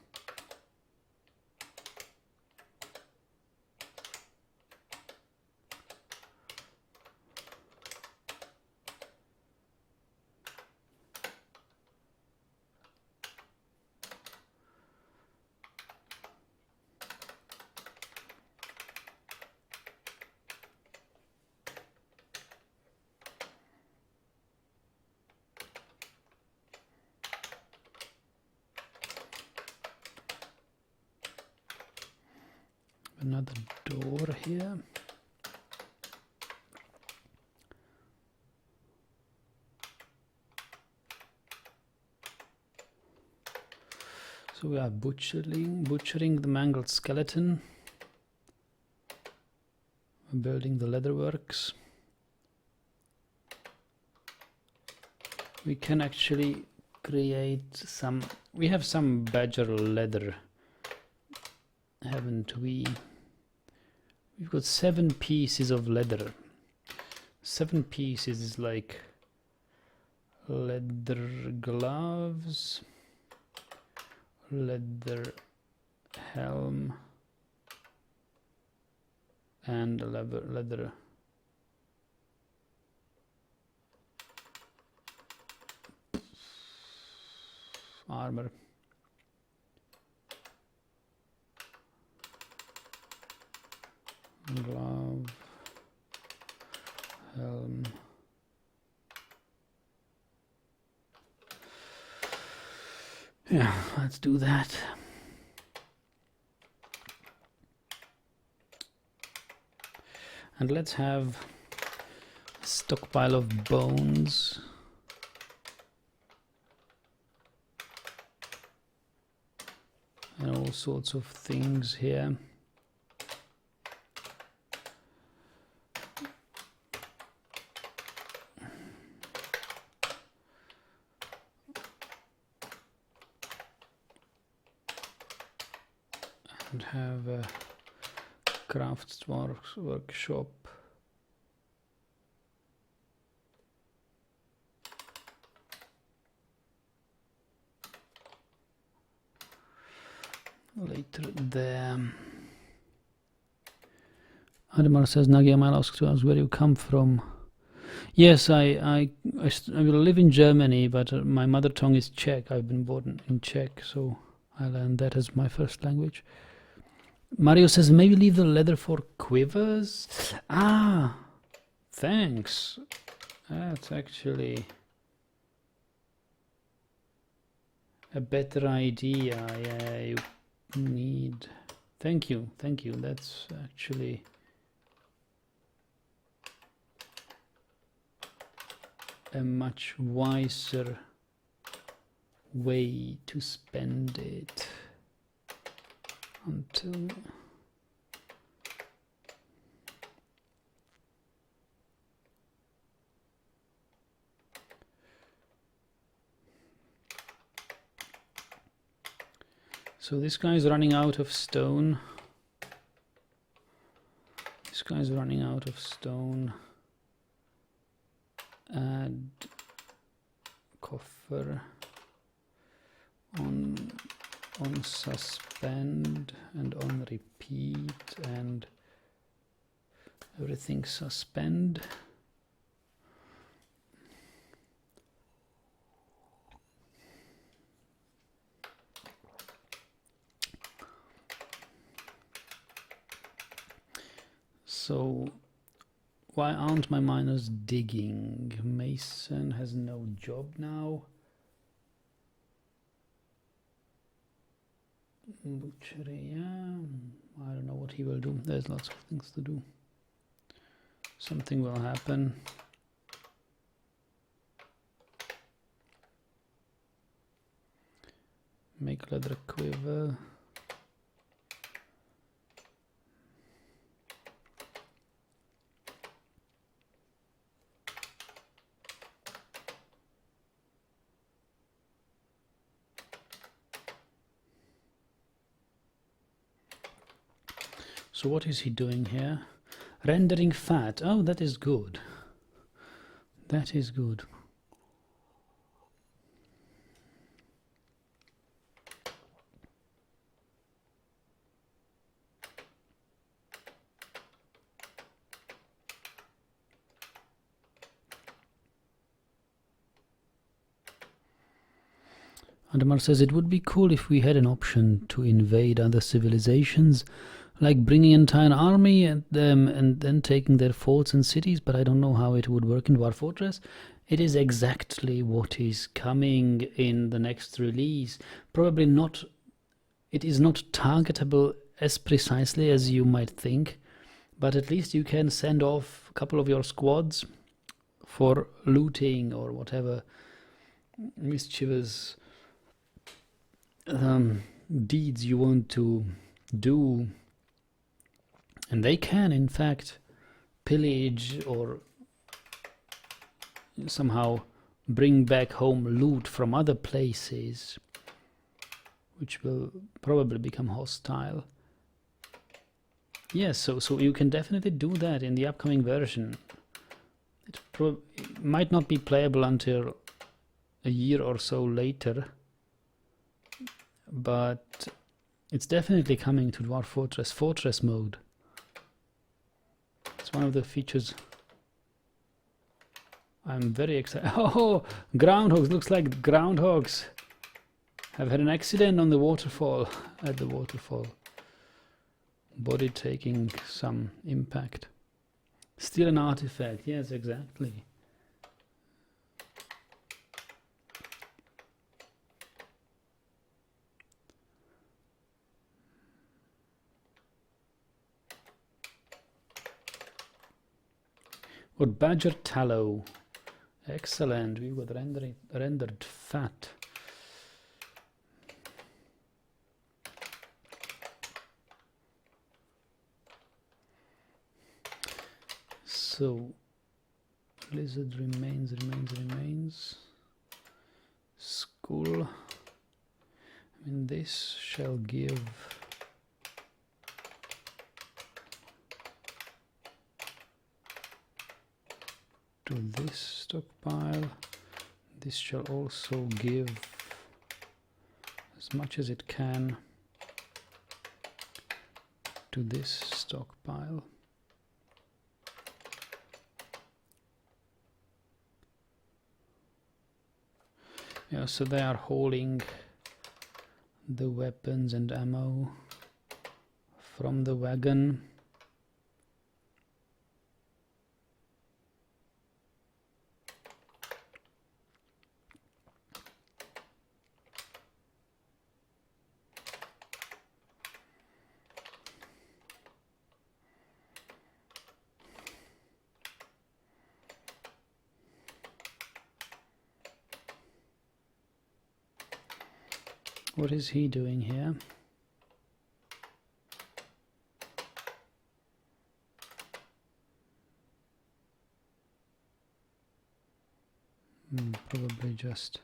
Another door here. So we are butchering the mangled skeleton. We're building the leatherworks. We can actually create some. We have some badger leather, haven't we? We've got 7 pieces of leather. 7 pieces is like leather gloves, leather helm, and leather armor. Glove, helm, yeah, let's do that. And let's have a stockpile of bones. And all sorts of things here. And have a crafts workshop. Later there. Ademar says, Nagiamal asks us where you come from. Yes, I will live in Germany, but my mother tongue is Czech. I've been born in Czech, so I learned that as my first language. Mario says, maybe leave the leather for quivers? Ah, thanks. That's actually a better idea. Yeah, you need... Thank you. That's actually... a much wiser way to spend it. Until so this guy is running out of stone. Add coffer on suspend and on repeat and everything suspend. So why aren't my miners digging? Mason has no job now. Butchery, yeah. I don't know what he will do. There's lots of things to do. Something will happen. Make leather quiver. So what is he doing here? Rendering fat. Oh, that is good. That is good. Andamar says it would be cool if we had an option to invade other civilizations, like bringing an entire army at them and then taking their forts and cities, but I don't know how it would work in Dwarf Fortress. It is exactly what is coming in the next release. Probably not, it is not targetable as precisely as you might think, but at least you can send off a couple of your squads for looting or whatever mischievous deeds you want to do, and they can in fact pillage or somehow bring back home loot from other places, which will probably become hostile. Yes, so you can definitely do that in the upcoming version. It might not be playable until a year or so later, but it's definitely coming to Dwarf Fortress, Fortress mode. It's one of the features I'm very excited. Oh, groundhogs! Looks like groundhogs have had an accident on the waterfall. At the waterfall, body taking some impact. Still an artifact. Yes, exactly. What badger tallow? Excellent. We got rendered fat. So lizard remains. Skull. I mean, this shall give to this stockpile. This shall also give as much as it can to this stockpile. Yeah, so they are hauling the weapons and ammo from the wagon. What is he doing here? Probably just...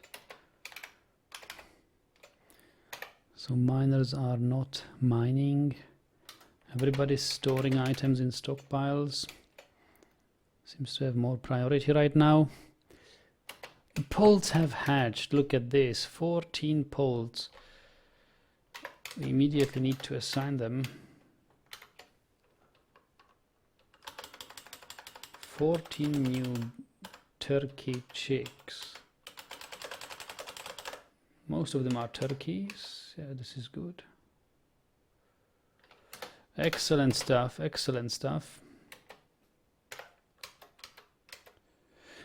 So miners are not mining. Everybody's storing items in stockpiles. Seems to have more priority right now. The poults have hatched. Look at this. 14 poults. We immediately need to assign them. 14 new turkey chicks. Most of them are turkeys. Yeah, this is good. Excellent stuff. Excellent stuff.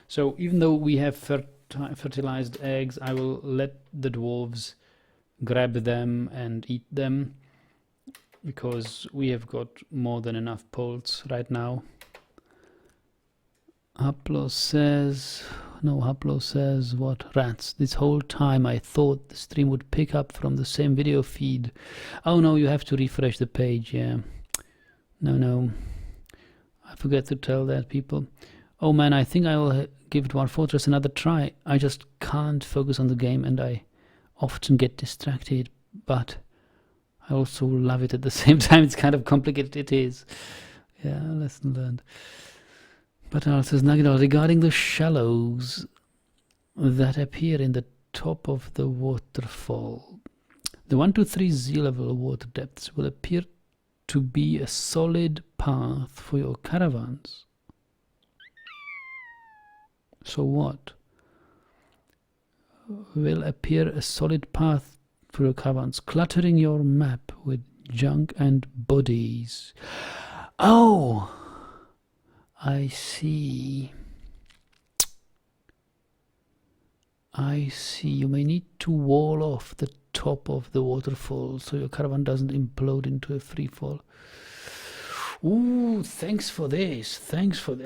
So even though we have fertilized eggs, I will let the dwarves grab them and eat them, because we have got more than enough poults right now. Haplo says, no, Haplo says, what, rats? This whole time I thought the stream would pick up from the same video feed. Oh no, you have to refresh the page, yeah. No, I forget to tell that, people. Oh man, I think I will give Dwarf Fortress another try. I just can't focus on the game and I often get distracted, but I also love it at the same time. It's kind of complicated. It is. Yeah, lesson learned. But also Nagidal, regarding the shallows that appear in the top of the waterfall, the 1 to 3 sea level water depths will appear to be a solid path for your caravans. So what? Will appear a solid path for your caravans, cluttering your map with junk and bodies. Oh! I see. I see. You may need to wall off the top of the waterfall so your caravan doesn't implode into a free fall. Ooh, thanks for this. Thanks for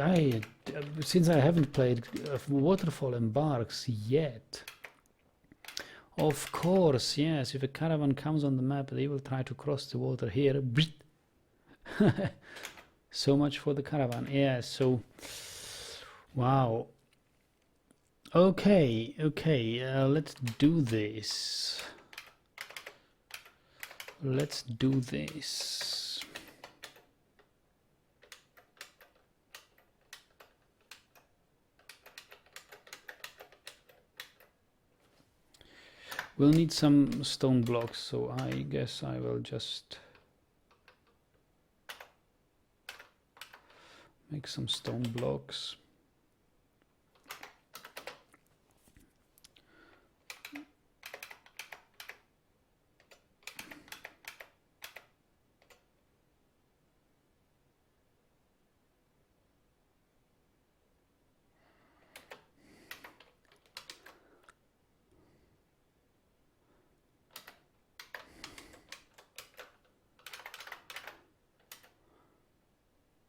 since I haven't played Waterfall Embarks yet. Of course, yes. If a caravan comes on the map, they will try to cross the water here. So much for the caravan. Yeah, so wow. Okay, let's do this. Let's do this. We'll need some stone blocks, so I guess I will just make some stone blocks.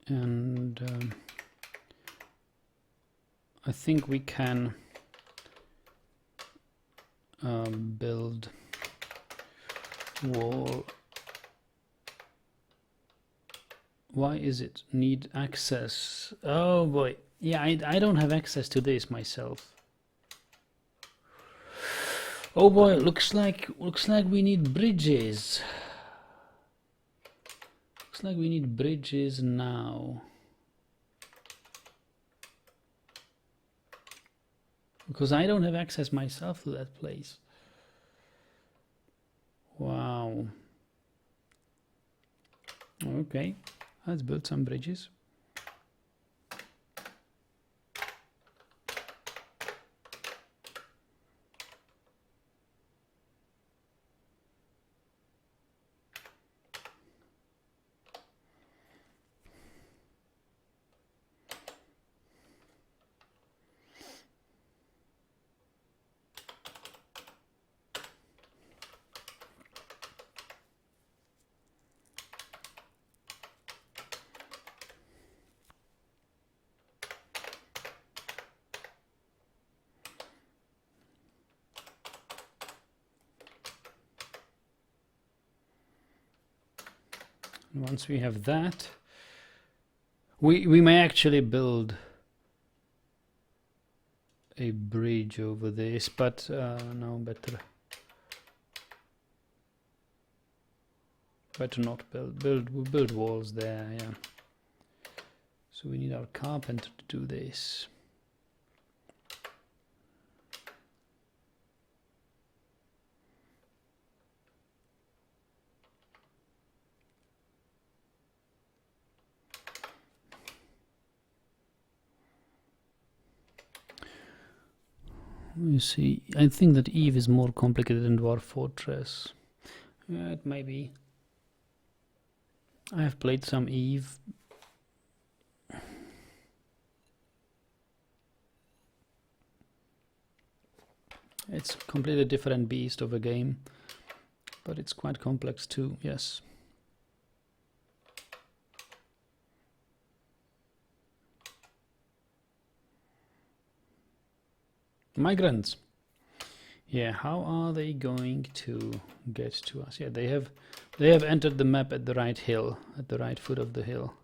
And I think we can build wall. Why is it need access? Oh boy, yeah, I don't have access to this myself. Oh boy, looks like we need bridges. Looks like we need bridges now. Because I don't have access myself to that place. Wow. Okay, let's build some bridges. And once we have that, we may actually build a bridge over this, but no, better not build walls there. Yeah, so we need our carpenter to do this. You see, I think that Eve is more complicated than Dwarf Fortress. Yeah, it may be. I have played some Eve. It's a completely different beast of a game, but it's quite complex too, yes. Migrants. Yeah, how are they going to get to us? Yeah, they have entered the map at the right hill, at the right foot of the hill.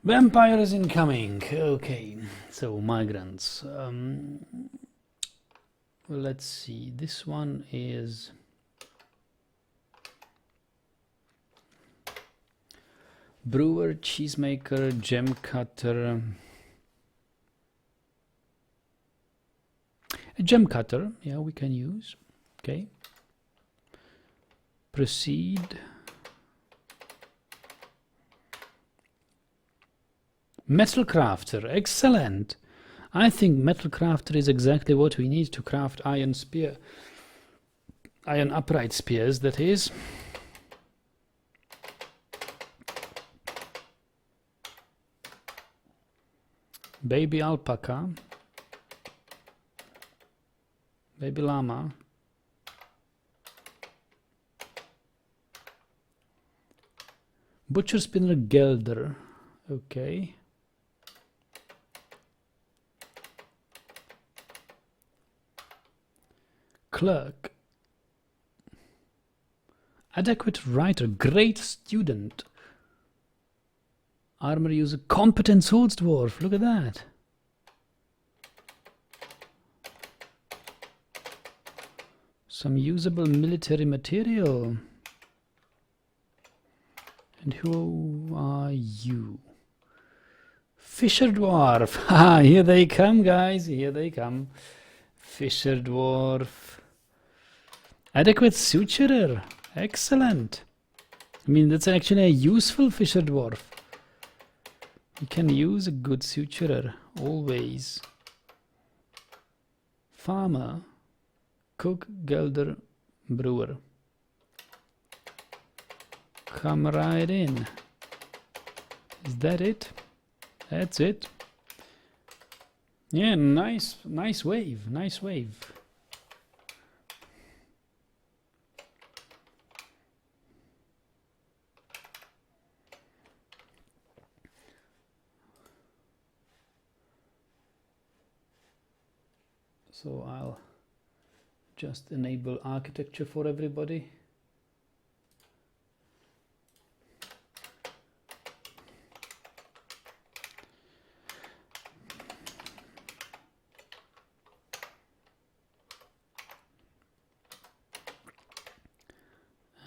Vampires incoming. Okay, so migrants. Let's see. This one is Brewer, cheesemaker, gem cutter. A gem cutter, yeah, we can use. Okay. Proceed. Metal crafter, excellent. I think metal crafter is exactly what we need to craft iron spear. Iron upright spears, that is. Baby alpaca. Baby llama. Butcher spinner gelder. Okay. Clerk. Adequate writer. Great student. Armor user. Competent swords dwarf. Look at that. Some usable military material. And who are you? Fisher dwarf. Ah, here they come, guys. Here they come. Fisher dwarf. Adequate suturer. Excellent. I mean, that's actually a useful fisher dwarf. You can use a good suturer. Always. Farmer. Cook, gelder, brewer. Come right in. Is that it? That's it. Yeah, nice wave, nice wave. So I'll just enable architecture for everybody.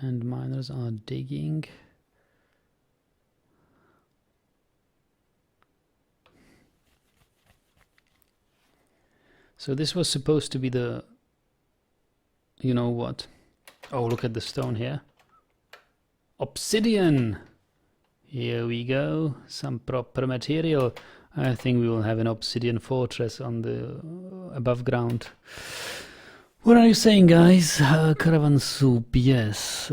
And miners are digging. So this was supposed to be the, you know what? Oh, look at the stone here. Obsidian! Here we go. Some proper material. I think we will have an obsidian fortress on the above ground. What are you saying, guys? Caravan soup, yes.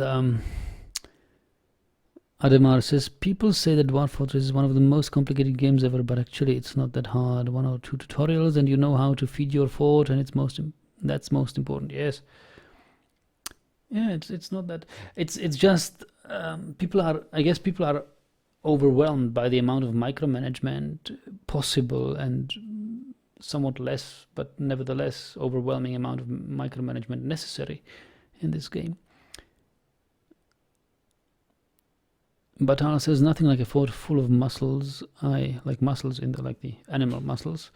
Ademar says, people say that Dwarf Fortress is one of the most complicated games ever, but actually it's not that hard. 1 or 2 tutorials and you know how to feed your fort, and that's most important. Yes. Yeah, it's not that. It's just people are overwhelmed by the amount of micromanagement possible, and somewhat less, but nevertheless overwhelming amount of micromanagement necessary in this game. Batal says, nothing like a fort full of mussels. I like mussels in the animal mussels.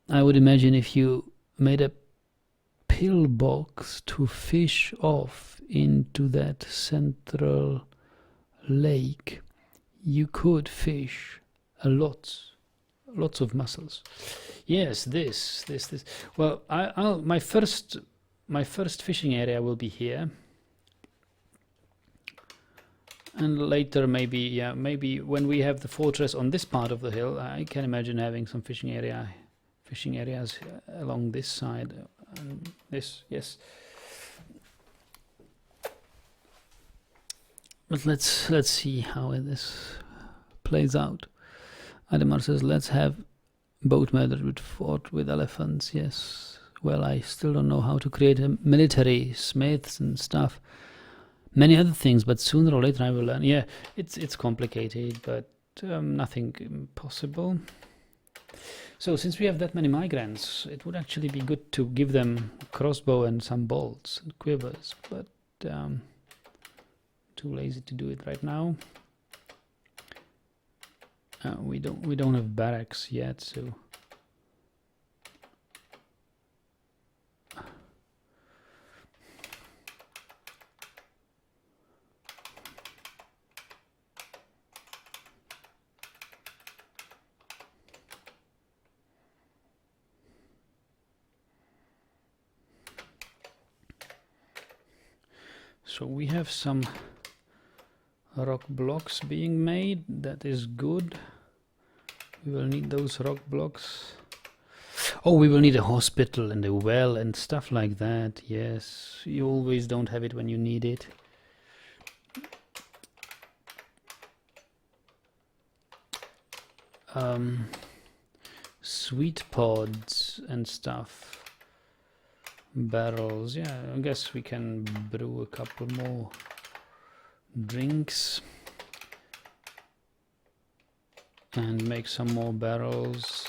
I would imagine if you made a pillbox to fish off into that central lake, you could fish lots of mussels. Yes, this. Well, my first fishing area will be here. And later, maybe when we have the fortress on this part of the hill, I can imagine having some fishing areas along this side. And this, yes. But let's see how this plays out. Ademar says, let's have boat murder with fort with elephants. Yes. Well, I still don't know how to create a military, smiths and stuff. Many other things, but sooner or later I will learn. Yeah, it's complicated, but nothing impossible. So since we have that many migrants, it would actually be good to give them a crossbow and some bolts and quivers, but too lazy to do it right now. We don't have barracks yet, so So we have some rock blocks being made. That is good. We will need those rock blocks. Oh, we will need a hospital and a well and stuff like that. Yes, you always don't have it when you need it. Sweet pods and stuff. Barrels. Yeah, I guess we can brew a couple more drinks and make some more barrels.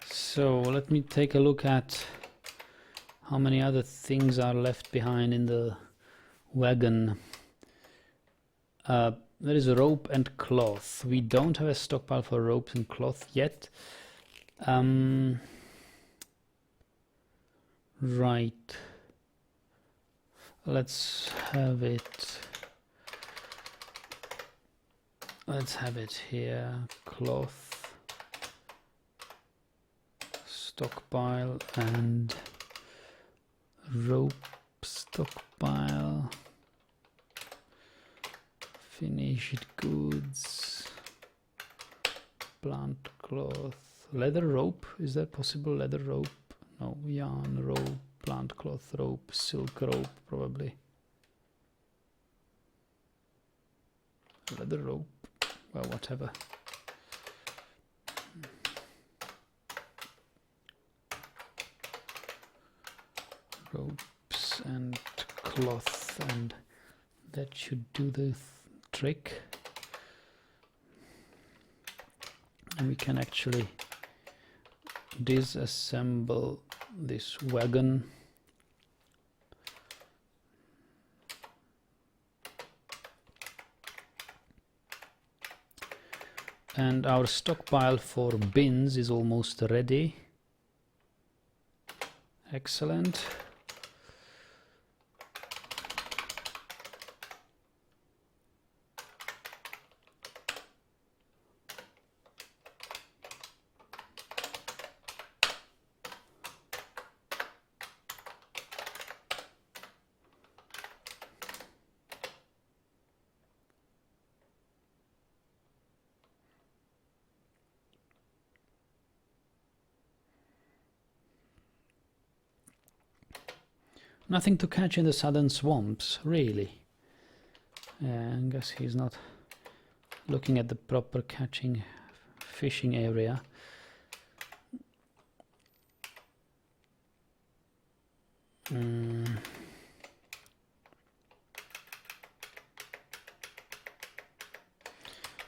So let me take a look at how many other things are left behind in the wagon. There is a rope and cloth. We don't have a stockpile for ropes and cloth yet. Right. Let's have it. Let's have it here. Cloth. Stockpile and rope stockpile. Finished goods. Plant cloth. Leather rope. Is that possible? Leather rope? No. Yarn rope. Plant cloth rope. Silk rope probably. Leather rope. Well, whatever. Ropes and cloth, and that should do the trick. And we can actually disassemble this wagon. And our stockpile for bins is almost ready. Excellent. Nothing to catch in the southern swamps, really. I guess he's not looking at the proper fishing area.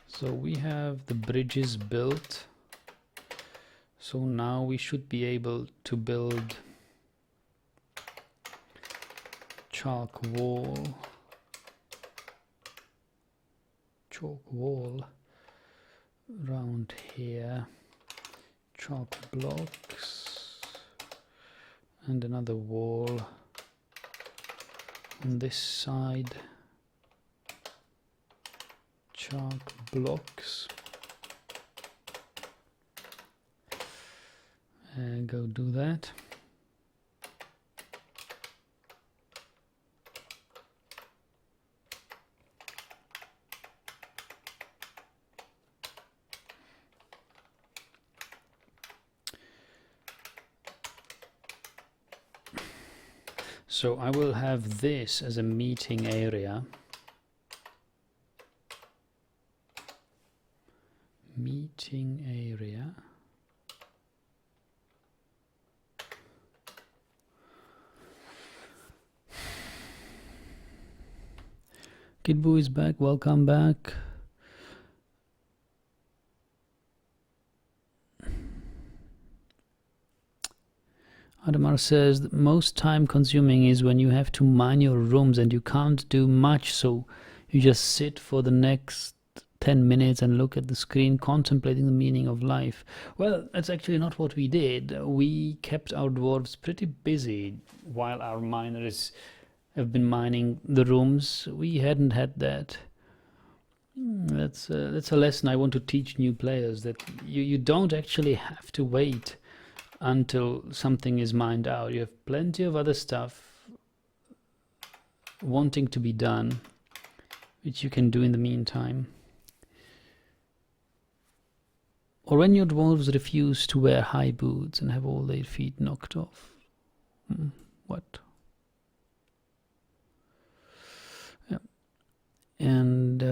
So we have the bridges built. So now we should be able to build chalk wall around here, chalk blocks, and another wall on this side, chalk blocks. Go do that. So I will have this as a meeting area. Meeting area. Kidboo is back, welcome back. Adamar says the most time consuming is when you have to mine your rooms and you can't do much, so you just sit for the next 10 minutes and look at the screen contemplating the meaning of life. Well, that's actually not what we did. We kept our dwarves pretty busy while our miners have been mining the rooms. We hadn't had that. That's a lesson I want to teach new players, that you don't actually have to wait until something is mined out. You have plenty of other stuff wanting to be done, which you can do in the meantime. Or when your dwarves refuse to wear high boots and have all their feet knocked off. What? Yeah. And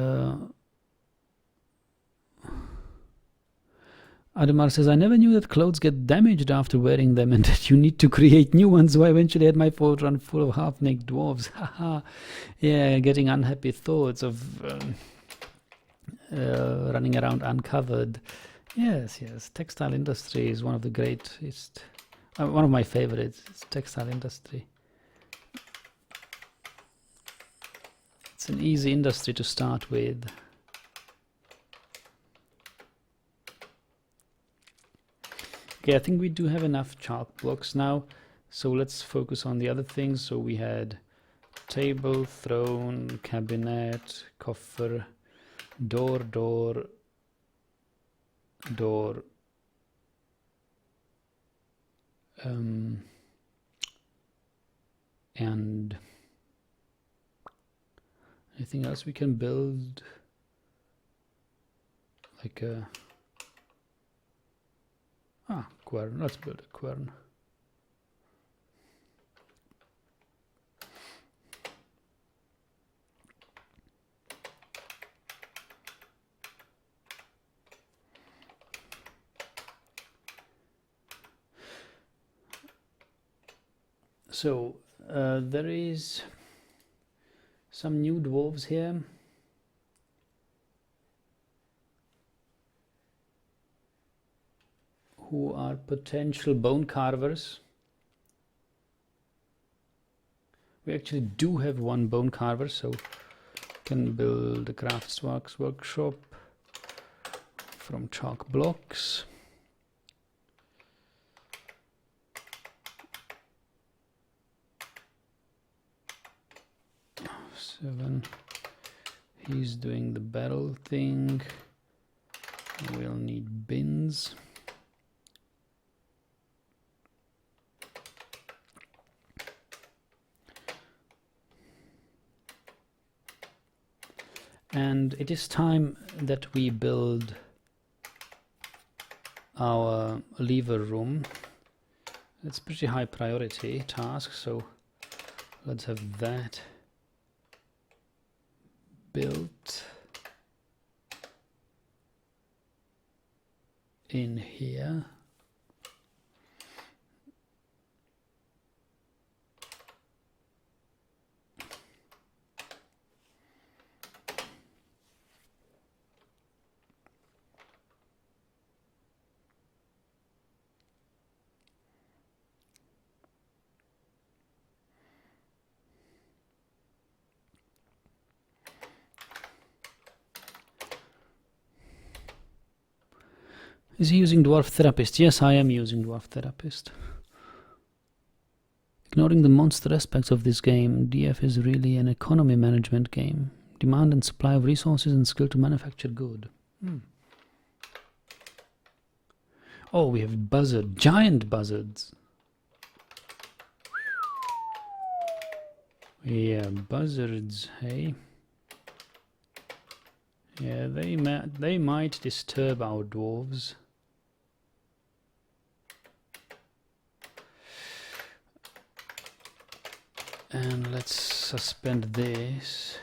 Ademar says, I never knew that clothes get damaged after wearing them and that you need to create new ones, so I eventually had my fort run full of half-naked dwarves. Haha. Yeah, getting unhappy thoughts of running around uncovered. Yes, textile industry is one of the greatest, one of my favorites. It's textile industry. It's an easy industry to start with. Okay, I think we do have enough chalk blocks now, so let's focus on the other things. So we had table, throne, cabinet, coffer, door, and anything else we can build, like a quern. Let's build a quern. So there is some new dwarves here. Who are potential bone carvers. We actually do have one bone carver, so can build a craftsworks workshop from chalk blocks. Seven. He's doing the barrel thing. We'll need bins. And it is time that we build our lever room. It's pretty high priority task, so let's have that built in here. Is he using Dwarf Therapist? Yes, I am using Dwarf Therapist. Ignoring the monster aspects of this game, DF is really an economy management game. Demand and supply of resources and skill to manufacture good. Oh, we have buzzard, giant buzzards. Yeah, buzzards, hey? Yeah, they might disturb our dwarves. And let's suspend this.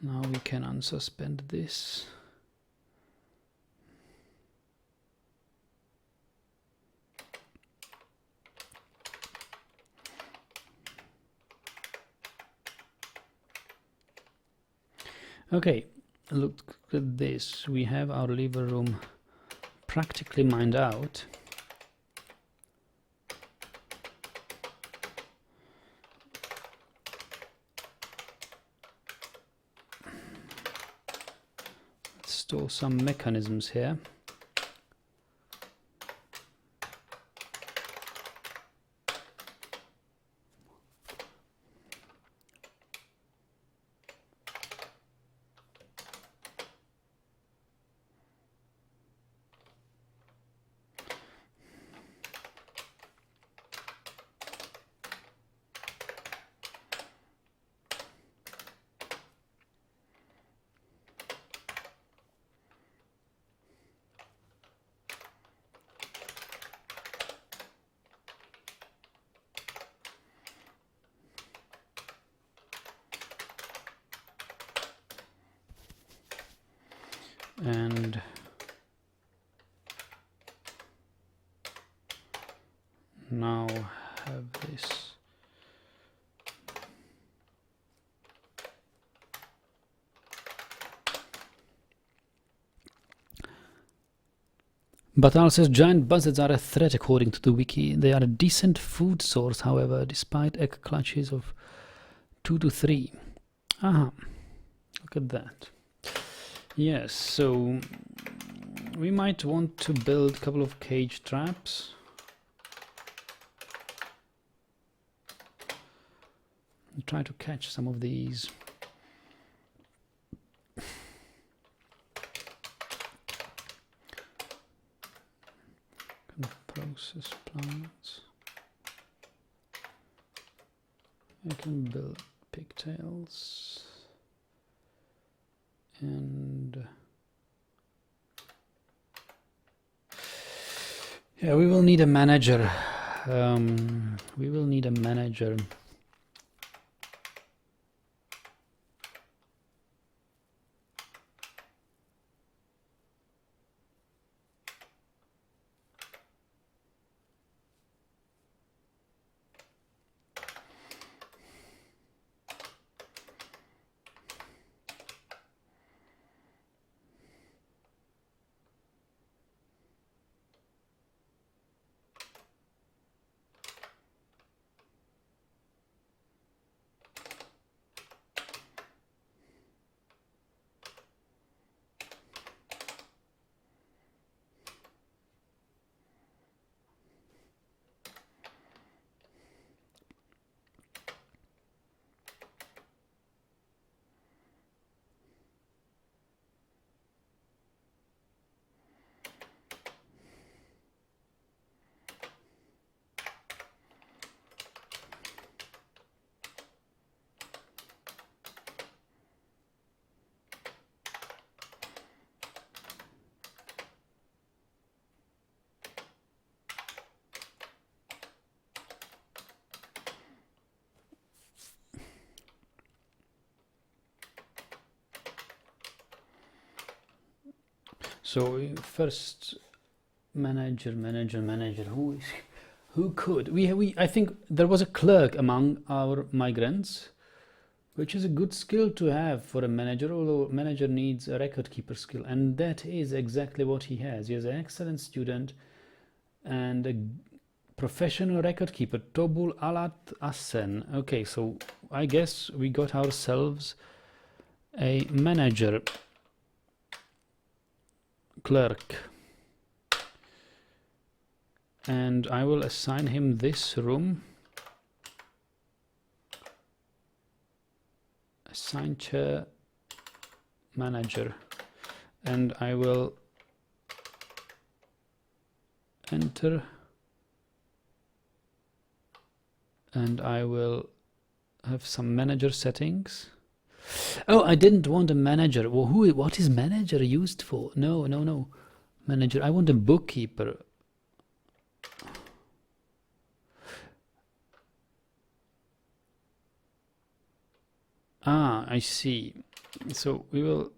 Now we can unsuspend this. Okay, look at this. We have our lever room practically mined out. Let's store some mechanisms here. And now have this. Batal says giant buzzards are a threat according to the wiki. They are a decent food source, however, despite egg clutches of 2 to 3. Aha, look at that. Yes, so we might want to build a couple of cage traps. And try to catch some of these. Process plants. I can build pigtails. And yeah, we will need a manager. We will need a manager. So first, manager. Who could? I think there was a clerk among our migrants, which is a good skill to have for a manager, although manager needs a record keeper skill, and that is exactly what he has. He is an excellent student and a professional record keeper, Tobul Alat Assen. Okay, so I guess we got ourselves a manager clerk, and I will assign him this room. Assign chair manager, and I will enter, and I will have some manager settings. Oh, I didn't want a manager. Well, what is manager used for? No. Manager, I want a bookkeeper. Ah, I see. So we will...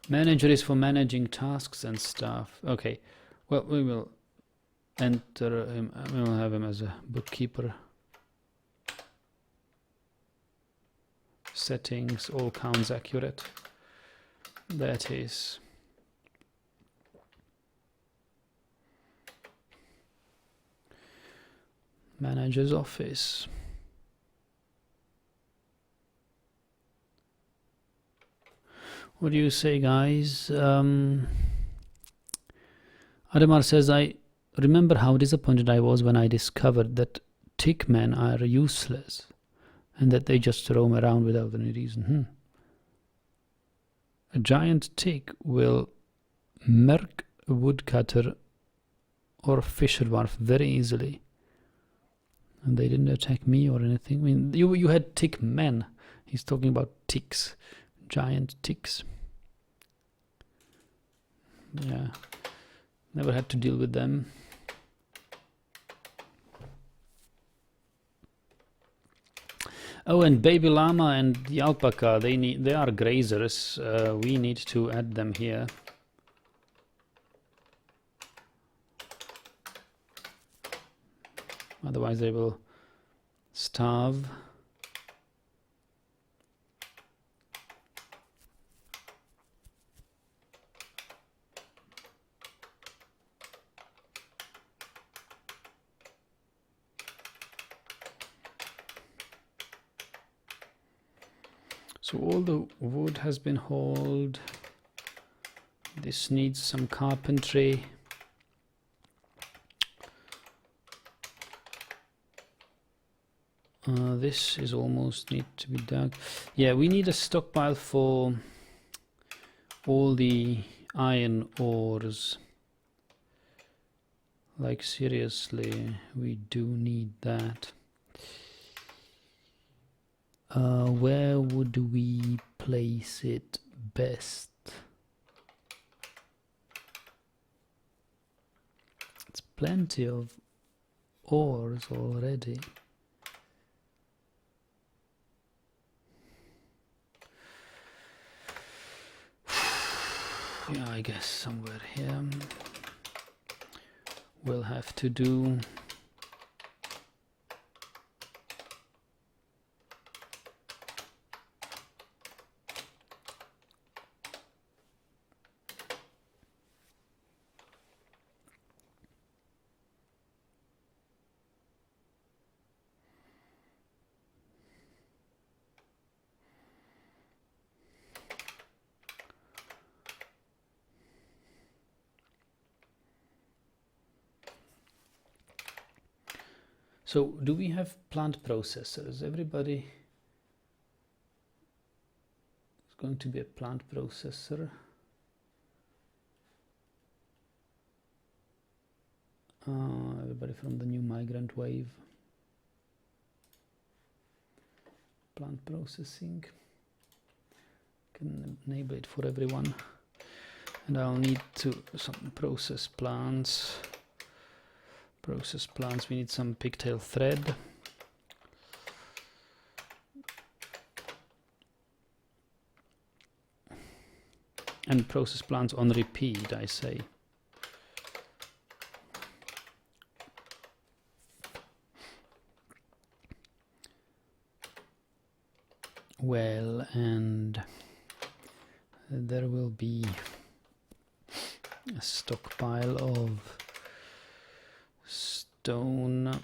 Manager is for managing tasks and stuff. Okay, well, we will enter him. We will have him as a bookkeeper. settings, all counts accurate. That is. Manager's office. What do you say, guys? Adamar says, I remember how disappointed I was when I discovered that tick men are useless and that they just roam around without any reason. A giant tick will murk a woodcutter or fisher dwarf very easily. And they didn't attack me or anything. I mean, you had tick men. He's talking about ticks. Giant ticks. Yeah. Never had to deal with them. Oh, and baby llama and the alpaca, they are grazers. We need to add them here. Otherwise they will starve. So all the wood has been hauled. This needs some carpentry. This is almost need to be dug. Yeah, we need a stockpile for all the iron ores. Like seriously, we do need that. Where would we place it best? It's plenty of ores already. Yeah, I guess somewhere here we'll have to do. So, do we have plant processors? Everybody is going to be a plant processor. Everybody from the new migrant wave. Plant processing. Can enable it for everyone. And I'll need some process plants. Process plants, we need some pigtail thread. And process plants on repeat, I say. Well, and there will be a stockpile of stone,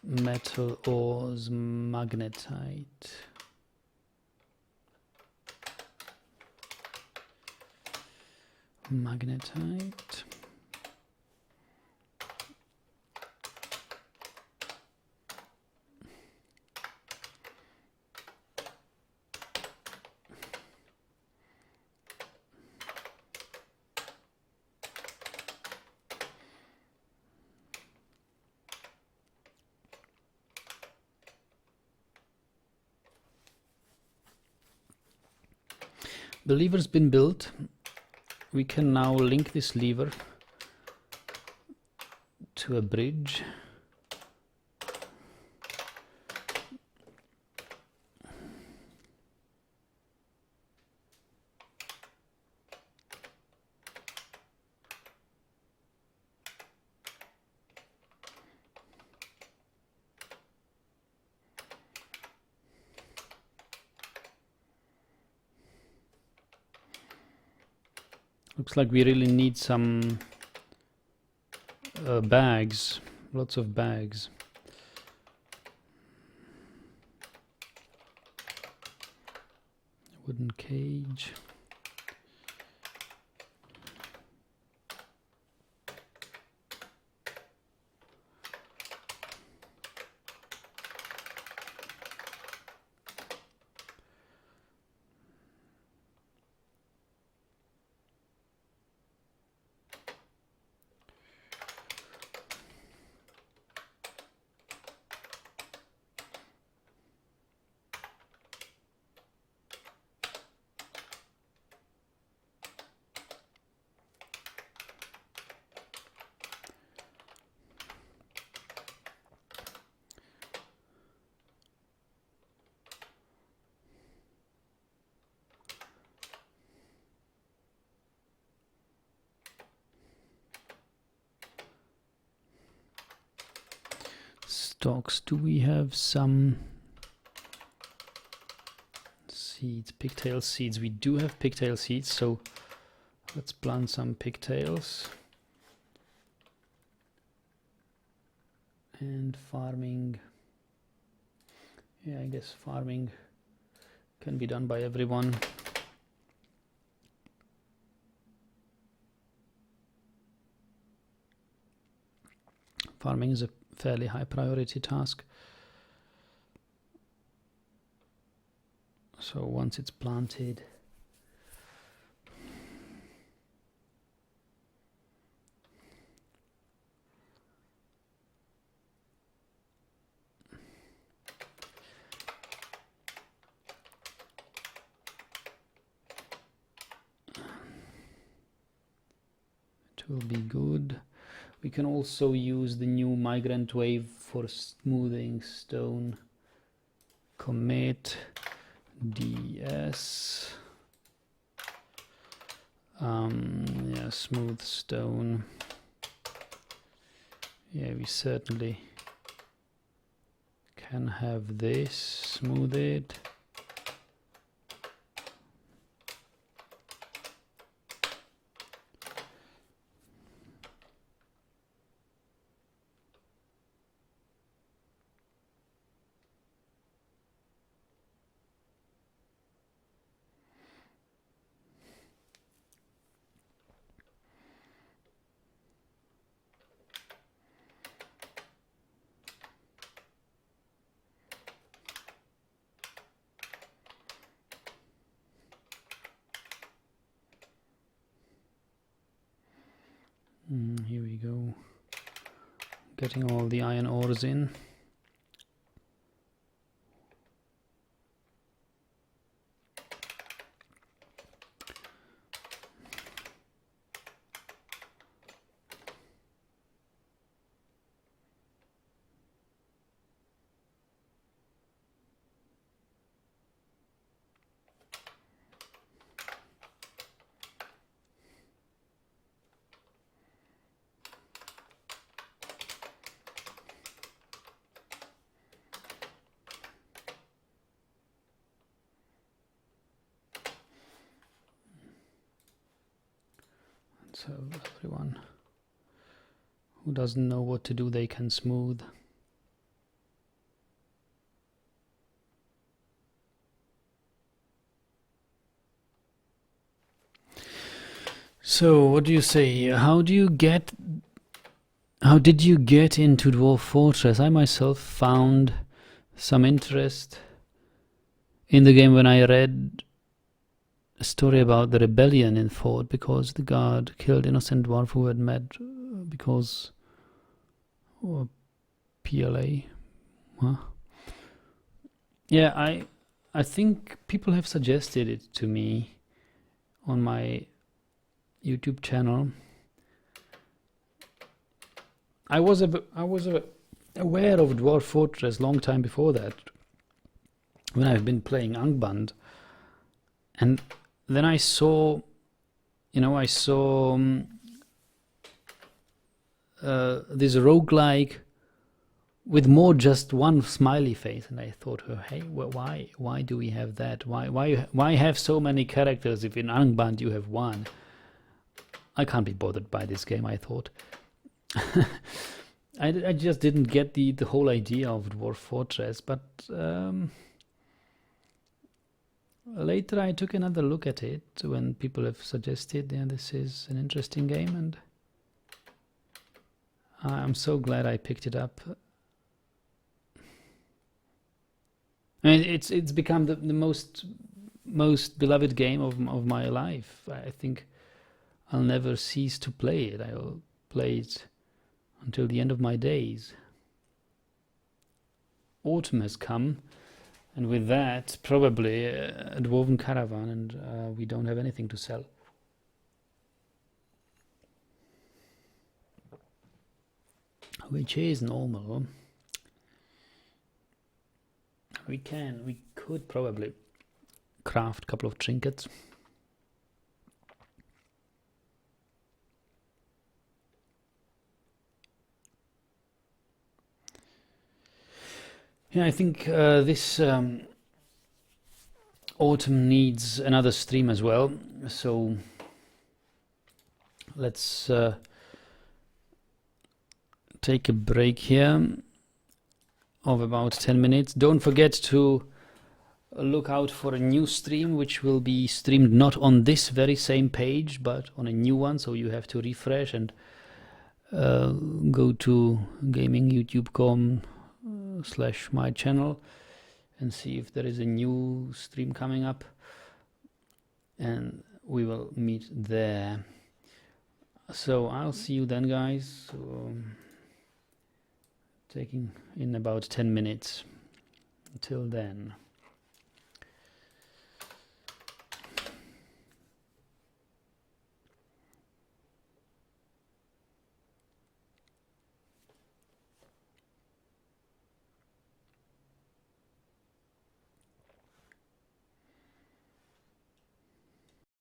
metal ores, magnetite. Magnetite. The lever's been built. We can now link this lever to a bridge. Looks like we really need some bags, lots of bags. Wooden cage. Stocks. Do we have some seeds? Pigtail seeds. We do have pigtail seeds, so let's plant some pigtails. And farming. Yeah, I guess farming can be done by everyone. Farming is a fairly high priority task. So once it's planted, it will be good. We can also use the new Migrant wave for smoothing stone. Commit DS. Yeah, smooth stone. Yeah, we certainly can have this. Smooth it. Here we go. Getting all the iron ores in. So everyone who doesn't know what to do, they can smooth. So what do you say? How did you get into Dwarf Fortress? I myself found some interest in the game when I read a story about the rebellion in Fort, because the guard killed innocent dwarf who had met because PLA. Huh? Yeah, I think people have suggested it to me on my YouTube channel. I was aware of Dwarf Fortress long time before that, when I've been playing Angband, and then I saw, this roguelike with more just one smiley face, and I thought, oh, hey, why do we have that? Why have so many characters if in Angband you have one? I can't be bothered by this game, I thought. I just didn't get the whole idea of Dwarf Fortress, but later I took another look at it when people have suggested, yeah, this is an interesting game, and I'm so glad I picked it up. I mean, it's become the most beloved game of my life. I think I'll never cease to play it. I'll play it until the end of my days. Autumn has come, and with that probably a dwarven caravan, and we don't have anything to sell. Which is normal. We could probably craft a couple of trinkets. Yeah, I think this autumn needs another stream as well, so let's take a break here of about 10 minutes. Don't forget to look out for a new stream, which will be streamed not on this very same page, but on a new one, so you have to refresh and go to gamingyoutube.com/my channel and see if there is a new stream coming up, and we will meet there. So I'll see you then, guys. Taking in about 10 minutes. Until then.